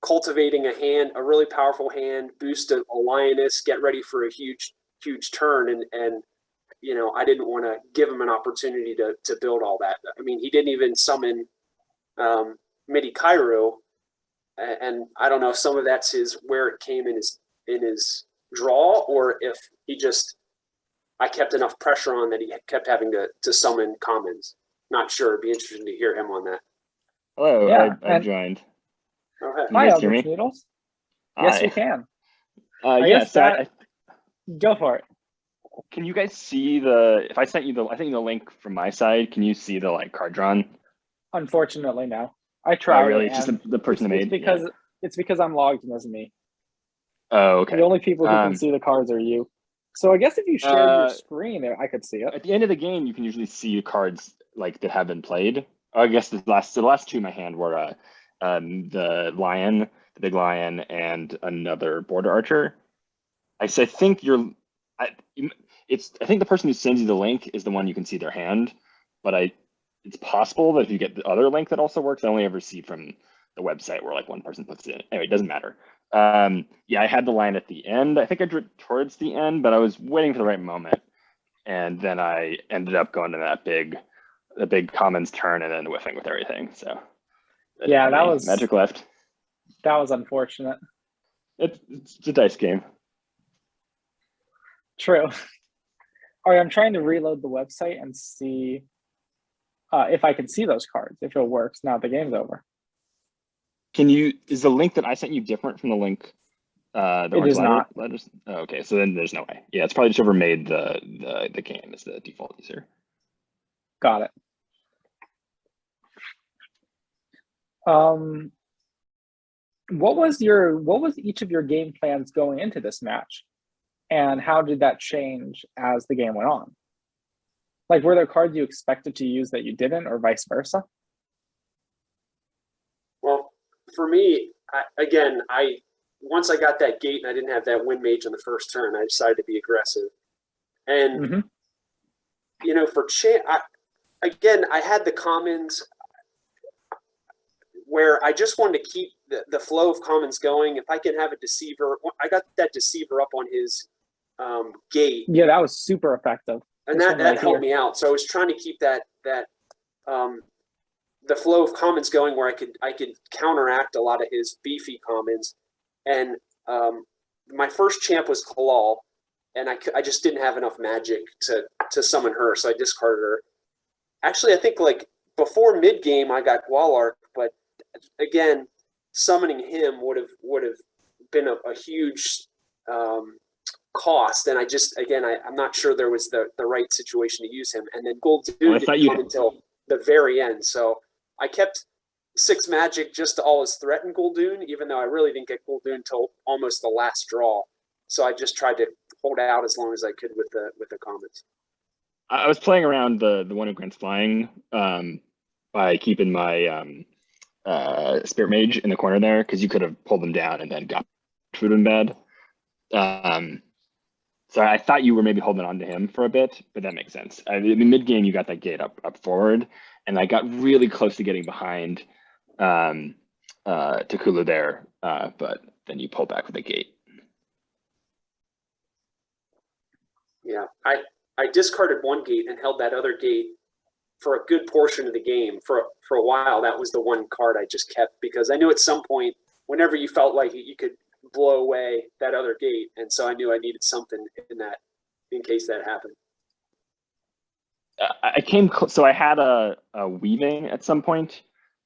cultivating a really powerful hand, boost a lioness, get ready for a huge turn, and I didn't want to give him an opportunity to build all that. I mean, he didn't even summon Midi Cairo, and I don't know if some of that's where it came in his draw, or if I kept enough pressure on that he kept having to summon commons. Not sure. It'd be interesting to hear him on that. Hello, Yeah, I joined. Okay. Can you guys hear me? EldritchNoodles. Yes, we can. Yes, Go for it. can you guys see if I sent you the link from my side, can you see the card drawn? Unfortunately, no. I tried. Really? It's just the person that made it? It's because I'm logged in as me. Oh, okay. The only people who can see the cards are you. So I guess if you shared your screen, I could see it. At the end of the game, you can usually see cards that have been played. I guess the last two in my hand were the lion, the big lion, and another border archer. I think I think the person who sends you the link is the one you can see their hand, but it's possible that if you get the other link that also works, I only ever see from the website where one person puts it in. Anyway, it doesn't matter. I had the line at the end. I think I drew it towards the end, but I was waiting for the right moment, and then I ended up going to the big commons turn and then whiffing with everything. So yeah, that was magic left. That was unfortunate. It's a dice game. True. All right, I'm trying to reload the website and see if I can see those cards, if it works now the game's over. Is the link that I sent you different from the link It is not. letters? Oh, okay, so then there's no way. Yeah, it's probably just overmade the game as the default user. Got it. What was each of your game plans going into this match, and how did that change as the game went on? Like, were there cards you expected to use that you didn't, or vice versa? Well, for me, once I got that gate and I didn't have that wind mage on the first turn, I decided to be aggressive. And for I had the commons where I just wanted to keep the flow of commons going. If I can have a deceiver, I got that deceiver up on his gate. Yeah, that was super effective. And that helped me out. So I was trying to keep that the flow of commons going where I could counteract a lot of his beefy commons. And my first champ was Kalal, and I just didn't have enough magic to summon her, so I discarded her. Actually, I think like before mid game I got Gwalark, but again, summoning him would have been a huge cost, and I'm not sure there was the right situation to use him. And then Gold Dune didn't come until the very end, so I kept 6 magic just to always threaten Gul'dun, even though I really didn't get Gul'dun until almost the last draw. So I just tried to hold out as long as I could with the commons. I was playing around the one who grants flying by keeping my Spirit Mage in the corner there, because you could have pulled them down and then got food in bed. So I thought you were maybe holding on to him for a bit, but that makes sense. I mean, mid game you got that gate up forward, and I got really close to getting behind Takulu there, but then you pulled back with the gate. Yeah, I discarded one gate and held that other gate for a good portion of the game. For a while, that was the one card I just kept, because I knew at some point, whenever you felt like you could blow away that other gate, and so I knew I needed something in case that happened. So I had a weaving at some point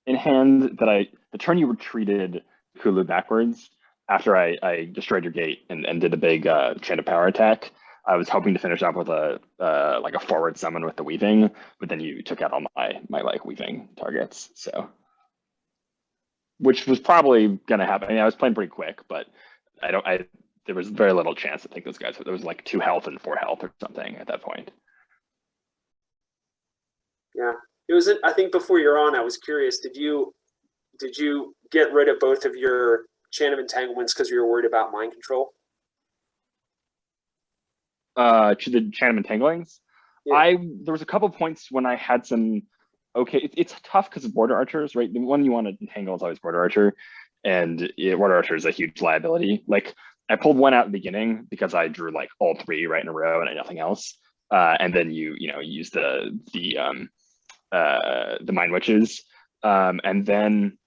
in hand that the turn you retreated Kulu backwards after I destroyed your gate and did a big Chant of Power attack. I was hoping to finish off with a forward summon with the weaving, but then you took out all my like weaving targets. So, which was probably gonna happen. I mean, I was playing pretty quick, but there was very little chance to take those guys. There was like 2 health and 4 health or something at that point. Yeah, it was. I think before you're on, I was curious. Did you get rid of both of your Chant of Entanglements because you were worried about mind control? To the Chant of Entanglings, yeah. There was a couple points when I had some. Okay, it's tough because of Border Archers, right? The one you want to entangle is always Border Archer, and Border Archer is a huge liability. Like I pulled one out at the beginning because I drew like all 3 right in a row and nothing else, and then you use the Mind Witches, and then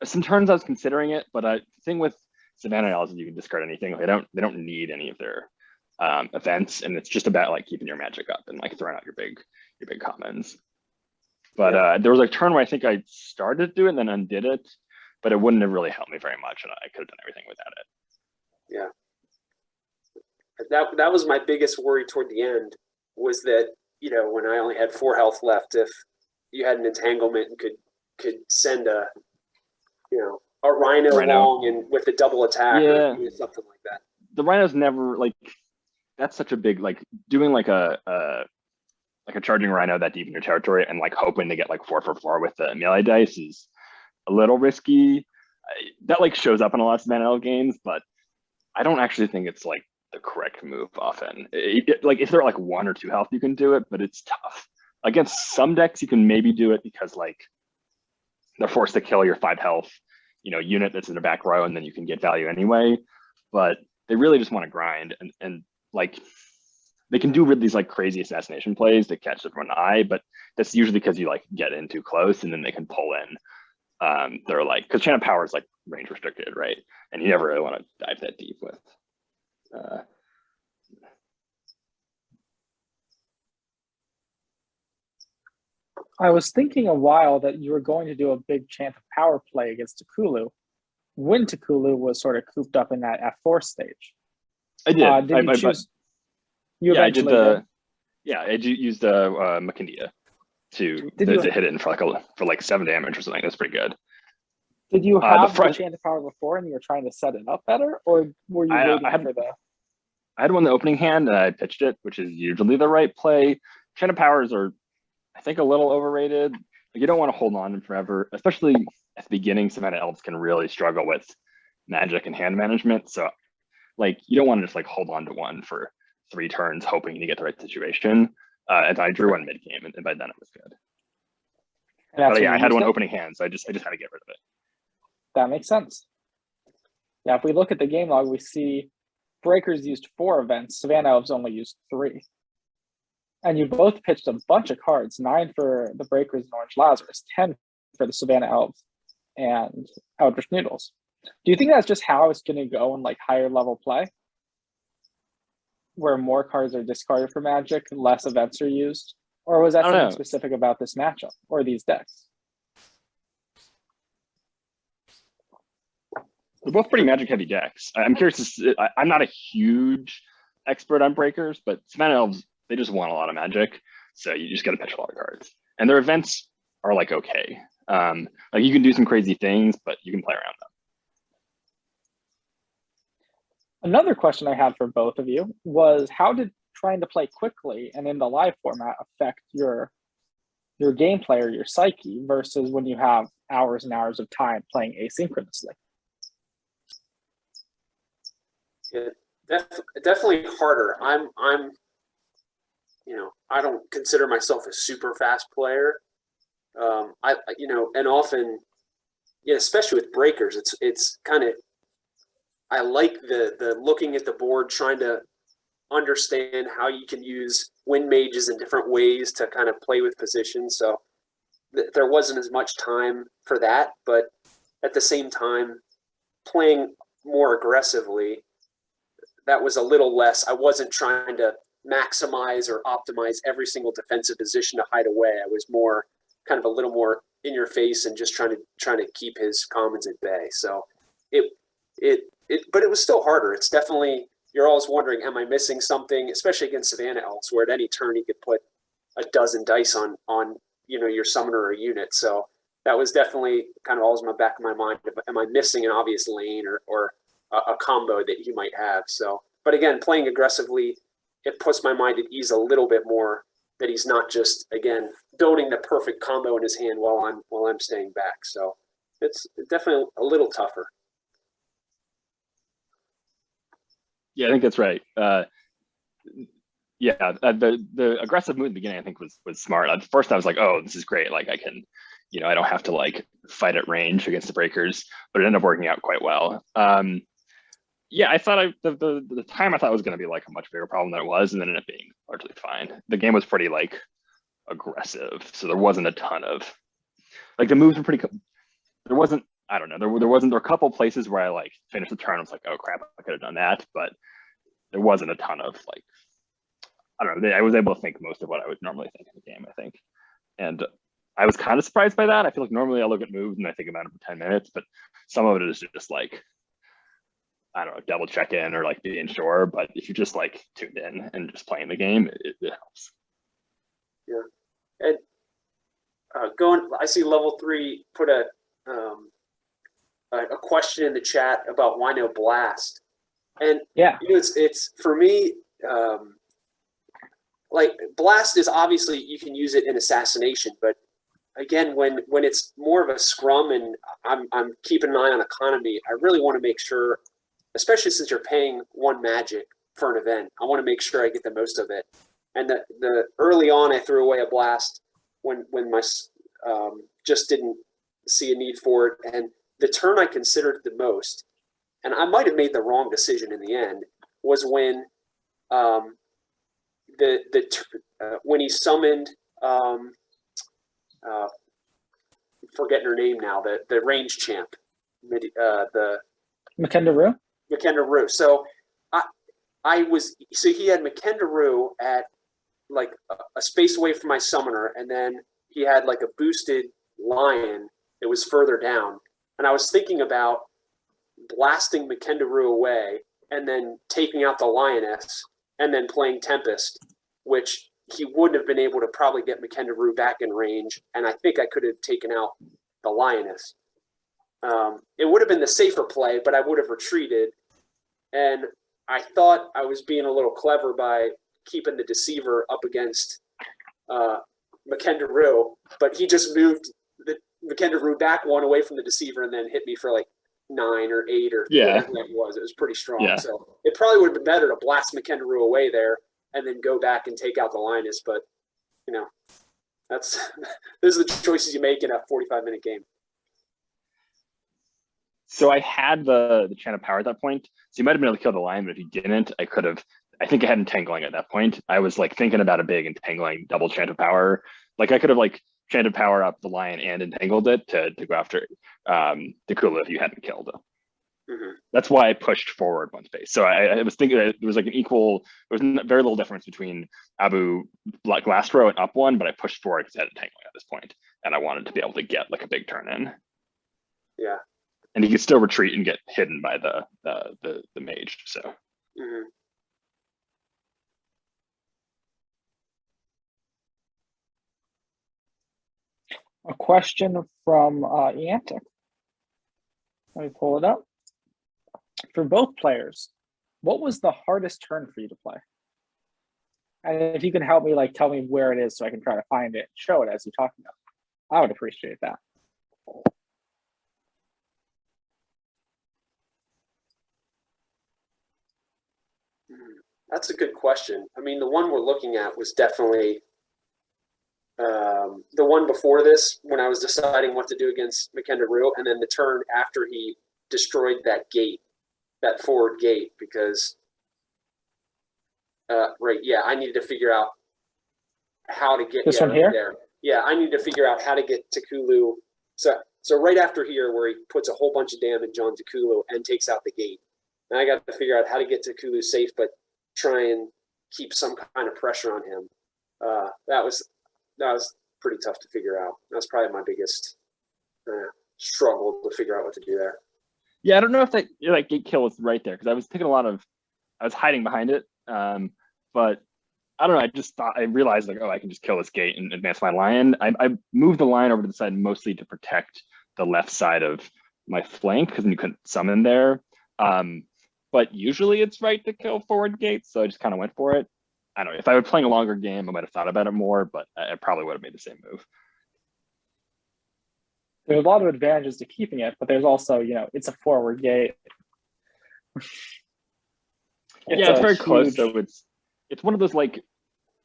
some turns I was considering it, but the thing with Savannah Elves is you can discard anything. They don't need any of their events, and it's just about like keeping your magic up and like throwing out your big commons. But there was a turn where I think I started to do it and then undid it, but it wouldn't have really helped me very much, and I could have done everything without it. Yeah, that was my biggest worry toward the end, was that when I only had 4 health left, if you had an entanglement and could send a Rhino long and with a double attack or something like that. The Rhino's never like. That's such a big, like doing like a charging Rhino that deep in your territory and like hoping to get like 4/4 with the melee dice is a little risky. That like shows up in a lot of Savannah games, but I don't actually think it's like the correct move often. Like if they're like 1 or 2 health, you can do it, but it's tough. Against some decks, you can maybe do it because like they're forced to kill your 5 health, unit that's in the back row, and then you can get value anyway. But they really just want to grind and like they can do these like crazy assassination plays that catch everyone's eye, but that's usually because you like get in too close and then they can pull in. They're like, because Chant of Power is like range restricted, right? And you never really want to dive that deep with. I was thinking a while that you were going to do a big chant of power play against Takulu when Takulu was sort of cooped up in that F4 stage. I did. Did you choose? You yeah, I did eventually did. Yeah, I used the Macandia to hit it for like 7 damage or something. That's pretty good. Did you have the chant of power before and you were trying to set it up better, or were you waiting for the? I had one in the opening hand and I pitched it, which is usually the right play. Chant of powers are, I think, a little overrated. You don't want to hold on to them forever, especially at the beginning. Savannah elves can really struggle with magic and hand management. So, like, you don't want to just like hold on to one for 3 turns, hoping to get the right situation. And I drew one mid game, and by then it was good. But yeah, I had one opening hand, so I just had to get rid of it. That makes sense. Yeah, if we look at the game log, we see Breakers used 4 events. Savannah Elves only used 3. And you both pitched a bunch of cards, 9 for the Breakers and Orange Lazarus, 10 for the Savannah Elves and EldritchNoodles. Do you think that's just how it's going to go in like higher level play? Where more cards are discarded for Magic, less events are used? Or was that something specific about this matchup or these decks? They're both pretty Magic heavy decks. I'm curious, I'm not a huge expert on Breakers, but Savannah Elves, they just want a lot of Magic. So you just got to pitch a lot of cards. And their events are like okay. Like you can do some crazy things, but you can play around them. Another question I had for both of you was, how did trying to play quickly and in the live format affect your gameplay or your psyche versus when you have hours and hours of time playing asynchronously? Yeah, definitely harder. I'm I don't consider myself a super fast player. And often, especially with Breakers, it's kind of, I like the looking at the board, trying to understand how you can use wind mages in different ways to kind of play with positions. So there wasn't as much time for that, but at the same time, playing more aggressively, that was a little less. I wasn't trying to maximize or optimize every single defensive position to hide away. I was more kind of a little more in your face and just trying to keep his commons at bay. So but it was still harder. It's definitely, you're always wondering, am I missing something, especially against Savannah Elves, where at any turn he could put a dozen dice on your summoner or unit. So that was definitely kind of always in the back of my mind. Am I missing an obvious lane or a combo that he might have? So, but again, playing aggressively, it puts my mind at ease a little bit more that he's not just, again, building the perfect combo in his hand while I'm staying back. So it's definitely a little tougher. Yeah, I think that's right. The aggressive move at the beginning, I think, was smart. At first, I was like, oh, this is great. Like I can, I don't have to like fight at range against the Breakers, but it ended up working out quite well. Yeah, I thought the time I thought was going to be like a much bigger problem than it was, and then ended up being largely fine. The game was pretty like aggressive, so there wasn't a ton of like the moves were pretty. There wasn't. I don't know. There were a couple places where I like finished the turn. I was like, oh crap, I could have done that, but there wasn't a ton of like. I don't know. I was able to think most of what I would normally think in the game, I think, and I was kind of surprised by that. I feel like normally I look at moves and I think about them for 10 minutes, but some of it is just like, I don't know, double check in or like being sure. But if you're just like tuned in and just playing the game, it helps. Yeah, and I see level 3 put a question in the chat about why no blast, and it's for me. Like blast is obviously you can use it in assassination, but again, when it's more of a scrum and I'm keeping an eye on economy, I really want to make sure, especially since you're paying 1 magic for an event, I want to make sure I get the most of it. And the early on, I threw away a blast when my just didn't see a need for it. And the turn I considered the most, and I might have made the wrong decision in the end, was when when he summoned forgetting her name now, the range champ, the Makenda Rue. Makenda Rue. So he had Makenda Rue at like a space away from my summoner, and then he had like a boosted lion. It was further down. And I was thinking about blasting Makendaru away and then taking out the lioness and then playing Tempest, which he wouldn't have been able to probably get Makendaru back in range. And I think I could have taken out the lioness. It would have been the safer play, but I would have retreated. And I thought I was being a little clever by keeping the Deceiver up against Makendaru, but he just moved the Makendaru back one away from the Deceiver and then hit me for like 9 or 8 or whatever it was. It was pretty strong. Yeah. So it probably would have been better to blast Makendaru away there and then go back and take out the lioness. But, you know, that's those are the choices you make in a 45-minute game. So I had the chant of power at that point. So you might have been able to kill the lion, but if you didn't, I could have. I think I had entangling at that point. I was like thinking about a big entangling double chant of power. Like I could have like chanted power up the lion and entangled it to go after the Kulu if you hadn't killed him. Mm-hmm. That's why I pushed forward one space. So I was thinking that there was like an equal. There was very little difference between Abu like last row and up one, but I pushed forward because I had entangling at this point, and I wanted to be able to get like a big turn in. Yeah. And he could still retreat and get hidden by the mage. So. Mm-hmm. A question from Eantic. Let me pull it up. For both players, what was the hardest turn for you to play? And if you can help me, like tell me where it is so I can try to find it, show it as you're talking about it. I would appreciate that. That's a good question. I mean, the one we're looking at was definitely the one before this when I was deciding what to do against Makendaru, and then the turn after he destroyed that gate, that forward gate, because I needed to figure out how to get this one here. There. Yeah, I need to figure out how to get Takulu. So right after here, where he puts a whole bunch of damage on Takulu and takes out the gate, and I got to figure out how to get Takulu safe, but try and keep some kind of pressure on him. That was pretty tough to figure out. That's probably my biggest struggle to figure out what to do there. Yeah, I don't know if that gate kill was right there because I was thinking I was hiding behind it. But I don't know. I realized like, oh, I can just kill this gate and advance my lion. I moved the lion over to the side mostly to protect the left side of my flank because then you couldn't summon there. But usually it's right to kill forward gates, so I just kind of went for it. I don't know. If I were playing a longer game, I might have thought about it more, but I probably would have made the same move. There's a lot of advantages to keeping it, but there's also, it's a forward gate. It's very close. So it's one of those like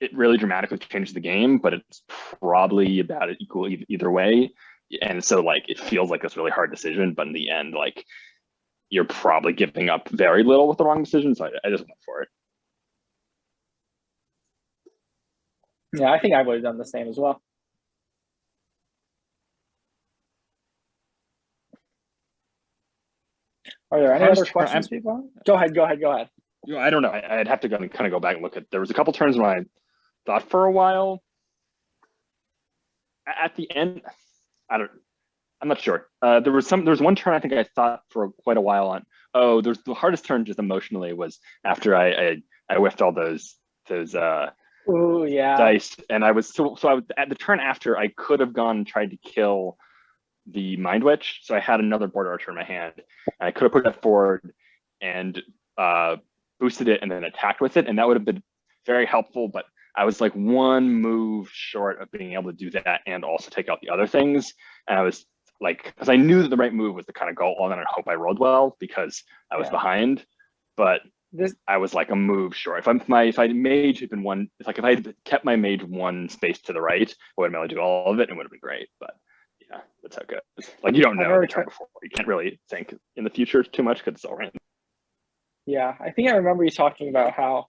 it really dramatically changes the game, but it's probably about it equal either way. And so like it feels like this really hard decision, but in the end, like you're probably giving up very little with the wrong decision. So I just went for it. Yeah, I think I would have done the same as well. Are there any other questions, people? Go ahead. I don't know. I'd have to kind of go back and look at. There was a couple turns when I thought for a while. At the end, I'm not sure. There was one turn I think I thought for quite a while on. Oh, the hardest turn just emotionally was after I whiffed all those ooh, yeah. dice, and I was at the turn after I could have gone and tried to kill the Mind Witch. So I had another border archer in my hand, and I could have put that forward and boosted it and then attacked with it, and that would have been very helpful. But I was like one move short of being able to do that and also take out the other things. And I was like, because I knew that the right move was to kind of go all in and hope I rolled well because I was behind. But I was like a move short. If mage had been one, if I had kept my mage one space to the right, I would have been able to do all of it and it would have been great. But yeah, that's how it goes. Like you don't know the turn before. You can't really think in the future too much because it's all random. Yeah, I think I remember you talking about how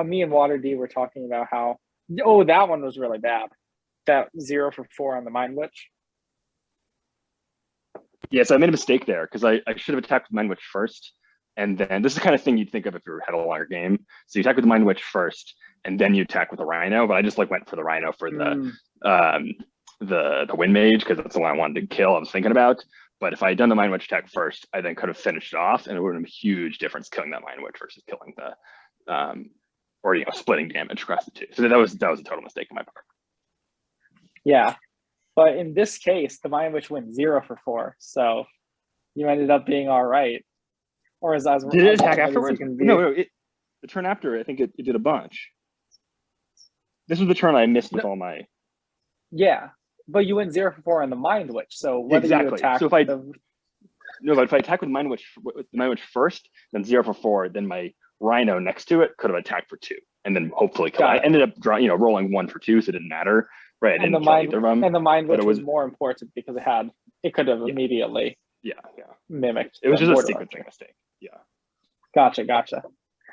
me and Water D were talking about how that one was really bad. That 0 for 4 on the Mind Witch. Yeah, so I made a mistake there because I should have attacked with Mind Witch first. And then this is the kind of thing you'd think of if you had a longer game. So you attack with the Mind Witch first, and then you attack with the Rhino. But I just like went for the Rhino for the the Wind Mage because that's the one I wanted to kill. I was thinking about. But if I had done the Mind Witch attack first, I then could have finished it off, and it would have been a huge difference killing that Mind Witch versus killing the or splitting damage across the two. So that was a total mistake on my part. Yeah, but in this case, the Mind Witch went 0 for 4, so you ended up being all right. Or as did it attack as afterwards? it can be. No, the turn after, I think it did a bunch. This was the turn I missed with all my. Yeah, but you went 0 for 4 on the Mind Witch, so whether you attack. So if if I attack with Mind Witch first, then 0 for 4, then my Rhino next to it could have attacked for 2, and then hopefully kill. I ended up rolling 1 for 2, so it didn't matter. Right, I didn't kill either of them. And the Mind Witch was more important because it could have immediately mimicked. It was just a sequencing mistake. Yeah. Gotcha.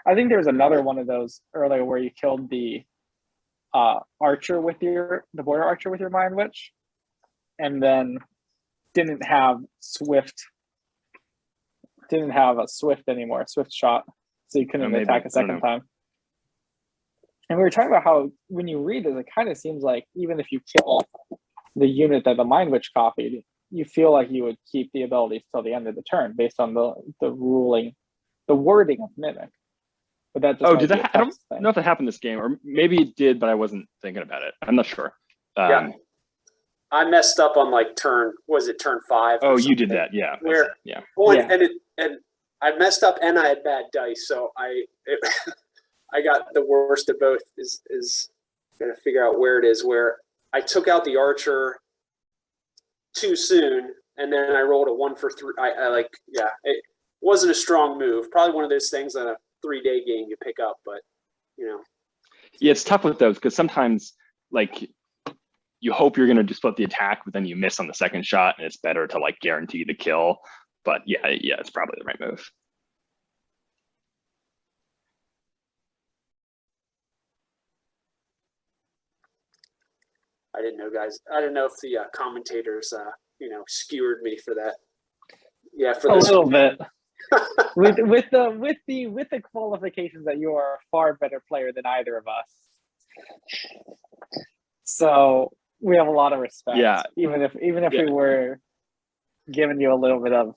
I think there was another one of those earlier where you killed the archer with the border archer with your Mind Witch, and then didn't have a swift anymore, swift shot, so you couldn't attack a second time. And we were talking about how when you read this, it kind of seems like even if you kill the unit that the Mind Witch copied, you feel like you would keep the abilities till the end of the turn based on the wording of Mimic. But that just did that? I don't know if that happened this game, or maybe it did, but I wasn't thinking about it. I'm not sure. Yeah. I messed up on turn 5? Oh, you did that, yeah. And I messed up and I had bad dice, so I got the worst of both. Is gonna figure out where it is. Where I took out the archer too soon, and then I rolled a 1 for 3. It wasn't a strong move. Probably one of those things on a 3-day game you pick up, but Yeah, it's tough with those because sometimes you hope you're gonna just split the attack, but then you miss on the second shot, and it's better to guarantee the kill. But yeah, it's probably the right move. I didn't know, guys. I don't know if the commentators, skewered me for that. Yeah, for a this little bit. with the qualifications that you are a far better player than either of us. So we have a lot of respect. Yeah. Even if we were giving you a little bit of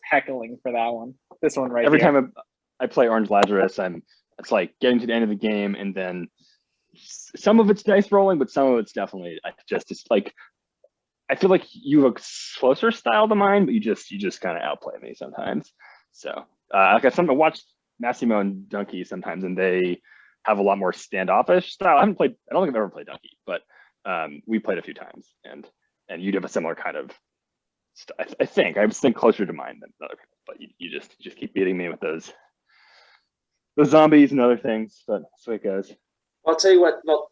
heckling for that one. This one right Every here. time I play Orange Lazarus, it's like getting to the end of the game, and then some of it's dice rolling, but some of it's definitely I feel like you have a closer style to mine, but you just kind of outplay me sometimes. So I watch Massimo and Donkey sometimes, and they have a lot more standoffish style. I don't think I've ever played Donkey, but we played a few times, and you'd have a similar kind of. I think closer to mine than other people, but you just keep beating me with those zombies and other things. But that's the way it goes. I'll tell you what. Well,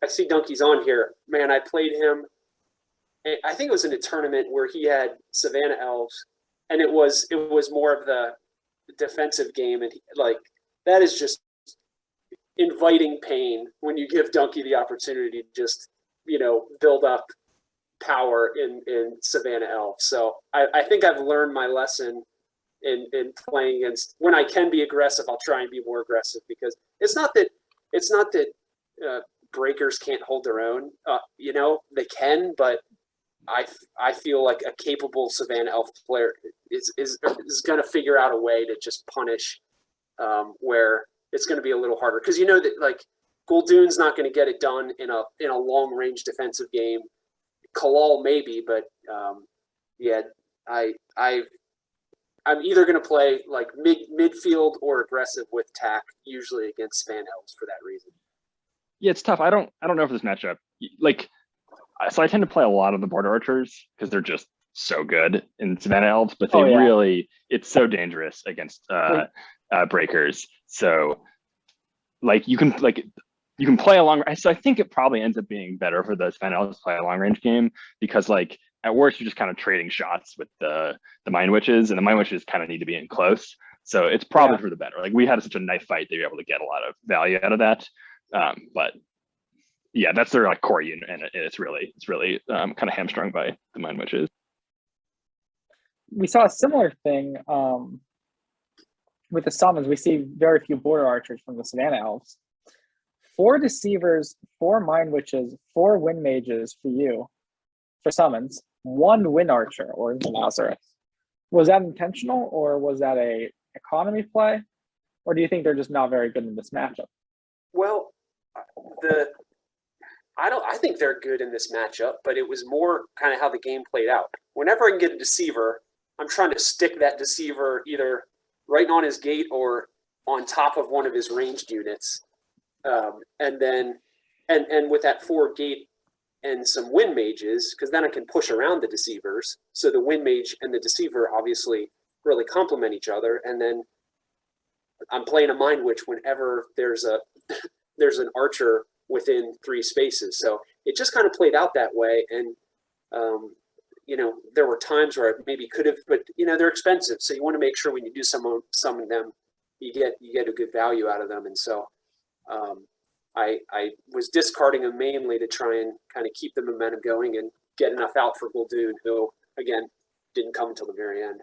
I see Donkey's on here. Man, I played him. I think it was in a tournament where he had Savannah Elves, and it was more of the defensive game, and that is just inviting pain when you give Donkey the opportunity to just build up power in Savannah Elves. So I think I've learned my lesson in playing against. When I can be aggressive, I'll try and be more aggressive, because it's not that breakers can't hold their own. They can, but I feel like a capable Savannah Elf player is going to figure out a way to just punish where it's going to be a little harder, because that Gul'dun's not going to get it done in a long range defensive game. Kalal maybe, but I'm either going to play midfield or aggressive with tack, usually against Savannah Elves for that reason. Yeah, it's tough. I don't know for this matchup. So I tend to play a lot of the border archers because they're just so good in Savannah Elves, but it's so dangerous against breakers. So you can play a long. So I think it probably ends up being better for the Savannah Elves to play a long range game, because at worst you're just kind of trading shots with the Mind Witches, and the Mind Witches kind of need to be in close. So it's probably for the better. We had such a knife fight that you're able to get a lot of value out of that. But yeah, that's their core unit, and it's really kind of hamstrung by the Mind Witches. We saw a similar thing with the summons. We see very few border archers from the Savannah Elves. 4 deceivers, 4 mind witches, 4 wind mages for you for summons, 1 wind archer or Lazarus. Was that intentional, or was that a economy play, or do you think they're just not very good in this matchup? Well, I think they're good in this matchup, but it was more kind of how the game played out. Whenever I can get a deceiver, I'm trying to stick that deceiver either right on his gate or on top of one of his ranged units. And with that 4 gate and some wind mages, because then I can push around the deceivers. So the wind mage and the deceiver obviously really complement each other. And then I'm playing a mind witch whenever there's an archer within 3 spaces. So it just kind of played out that way. And there were times where I maybe could have, but they're expensive. So you want to make sure when you do summon them, you get a good value out of them. And so I was discarding them mainly to try and kind of keep the momentum going and get enough out for Gul'dun, who again didn't come until the very end.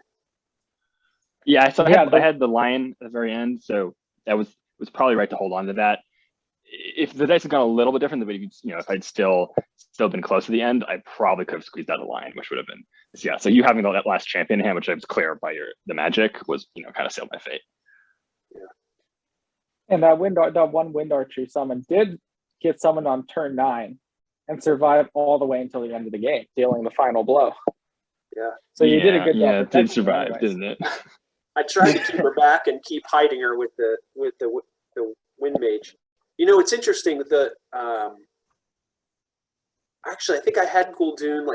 Yeah, so I had the lion at the very end, so that was probably right to hold on to that. If the dice had gone a little bit different, if I'd still been close to the end, I probably could have squeezed out a lion, which would have been So you having that last champion hand, which I was clear by the magic, was kind of sealed my fate. Yeah. And that one wind archer summon did get summoned on turn 9 and survive all the way until the end of the game, dealing the final blow. Yeah. So you did a good job. Yeah, it did survive, didn't it? I tried to keep her back and keep hiding her with the wind mage. It's interesting with the actually I think I had Gul'dun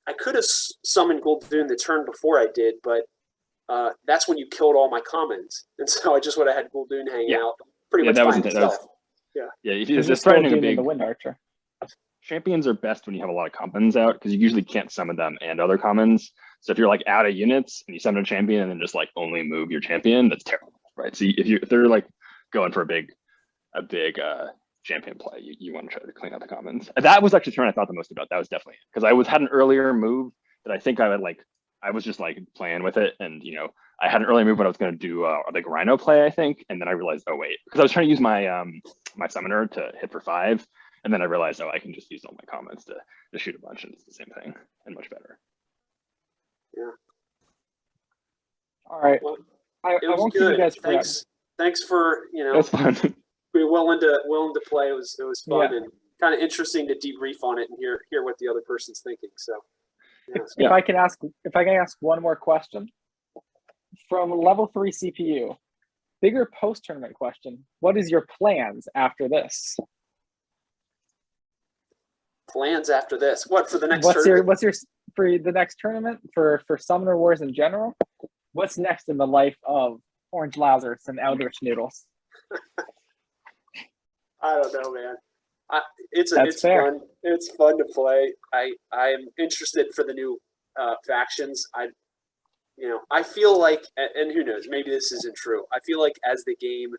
I could have summoned Gul'dun the turn before I did, but that's when you killed all my commons, and so I just would have had Gul'dun hanging out pretty much by himself. Just threatening a big the wind archer. Champions are best when you have a lot of commons out, because you usually can't summon them and other commons. So if you're out of units and you summon a champion and then just only move your champion, that's terrible, right? So if they're going for a big champion play, you want to try to clean out the commons. That was actually the turn I thought the most about. That was definitely because I had an earlier move that I think I would I was just playing with it, and I had an earlier move when I was going to do a Rhino play, I think, and then I realized, oh wait, because I was trying to use my my summoner to hit for 5. And then I realized, I can just use all my comments to shoot a bunch, and it's the same thing and much better. Yeah. All right. Well, I won't keep you guys forever. Thanks for That's fun. We were willing to play. It was fun and kind of interesting to debrief on it and hear what the other person's thinking. So. If I can ask one more question from level 3 CPU, bigger post tournament question: what is your plans after this? Plans after this? What for the next tournament? What's your for the next tournament for Summoner Wars in general? What's next in the life of Orange Lazarus and EldritchNoodles? I don't know, man. It's fair. fun. It's fun to play. I am interested for the new factions. I feel like, and who knows, maybe this isn't true. I feel like as the game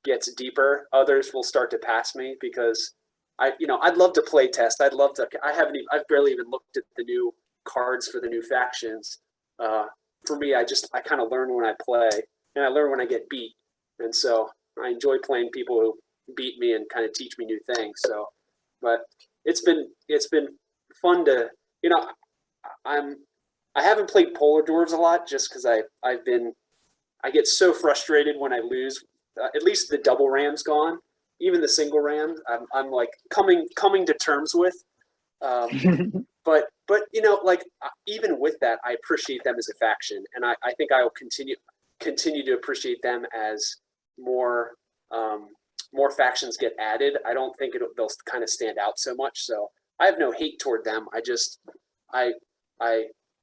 gets deeper, others will start to pass me because I'd love to play test. I've barely even looked at the new cards for the new factions. For me, I kind of learn when I play, and I learn when I get beat. And so I enjoy playing people who beat me and kind of teach me new things. So, but it's been fun to, I haven't played Polar Dwarves a lot just because I get so frustrated when I lose. At least the double ram's gone. Even the single ram, I'm coming to terms with. But even with that, I appreciate them as a faction, and I think I will continue to appreciate them as more factions get added. I don't think they'll kind of stand out so much. So I have no hate toward them. I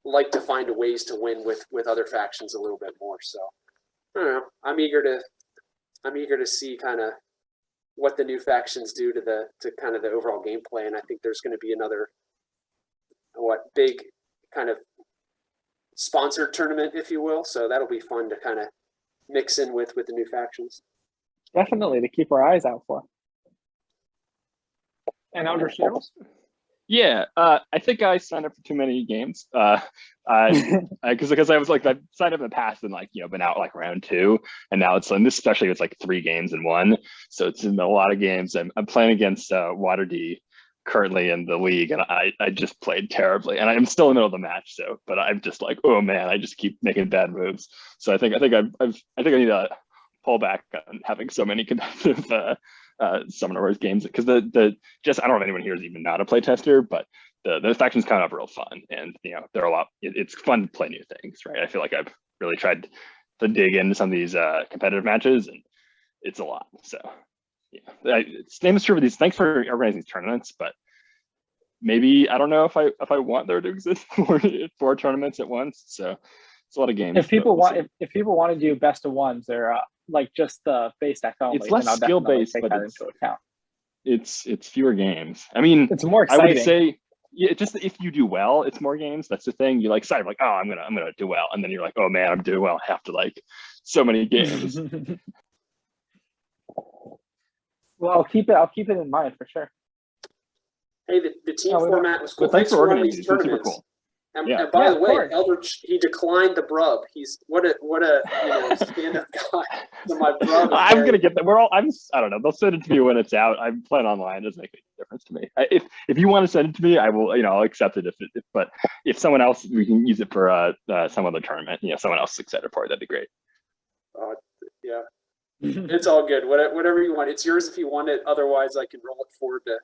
like to find ways to win with other factions a little bit more. So I don't know. I'm eager to see kind of what the new factions do to kind of the overall gameplay, and I think there's going to be another big kind of sponsored tournament, if you will. So that'll be fun to kind of mix in with the new factions. Definitely to keep our eyes out for. And EldritchNoodles? Yeah, I think I signed up for too many games. Because I was like, I've signed up in the past and like been out like round 2, and now it's and this especially it's like 3 games in 1, so it's in a lot of games. I'm playing against Water currently in the league, and I just played terribly, and I'm still in the middle of the match. So, but I'm just like, oh man, I just keep making bad moves. So I think I need to pull back on having so many competitive Summoner Wars games, because I don't know if anyone here is even not a playtester, but the factions kind of real fun, and they're a lot. It's fun to play new things, right? I feel like I've really tried to dig into some of these competitive matches, and it's a lot. So yeah, same is true for these. Thanks for organizing these tournaments, but maybe I don't know if I want there to exist 4 tournaments at once. So it's a lot of games. If people want to do best of ones, they're like just the base deck only. It's less skill based, but into account. It's fewer games. I mean, it's more exciting. I would say, yeah, just if you do well, it's more games. That's the thing. You like decide like, oh, I'm gonna do well, and then you're like, oh man, I'm doing well. I have to like so many games. Well, I'll keep it in mind for sure. Hey, the team format was cool. Thanks for organizing these tournaments. Cool. And by the way, Eldritch, he declined the brub. He's what a stand-up guy. So my brub. I'm gonna get that. I don't know. They'll send it to me when it's out. I'm playing online. It doesn't make any difference to me. If you want to send it to me, I will. I'll accept it. But if someone else, we can use it for some other tournament. Someone else is excited for it. That'd be great. Yeah, it's all good. Whatever you want. It's yours if you want it. Otherwise, I can roll it forward to,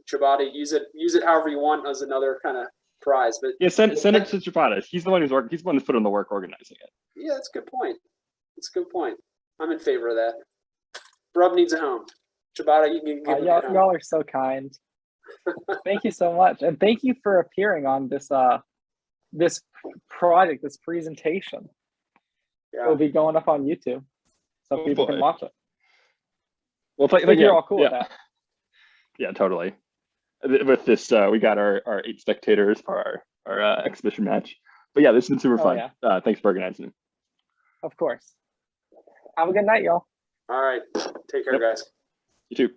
Ciabatta. Use it however you want as another kind of prize. But yeah, send it to Ciabatta. He's the one he's the one who's put in the work organizing it. Yeah, that's a good point. I'm in favor of that. Brub needs a home. Ciabatta, you can give y'all are so kind. Thank you so much, and thank you for appearing on this this project, this presentation. Yeah. It'll be going up on YouTube, so people can watch it. Well, I think you're all cool with that. Yeah, totally. With this, we got our 8 spectators for our exhibition match. But yeah, this has been super fun. Yeah. Thanks for organizing. Of course. Have a good night, y'all. All right. Take care, guys. You too.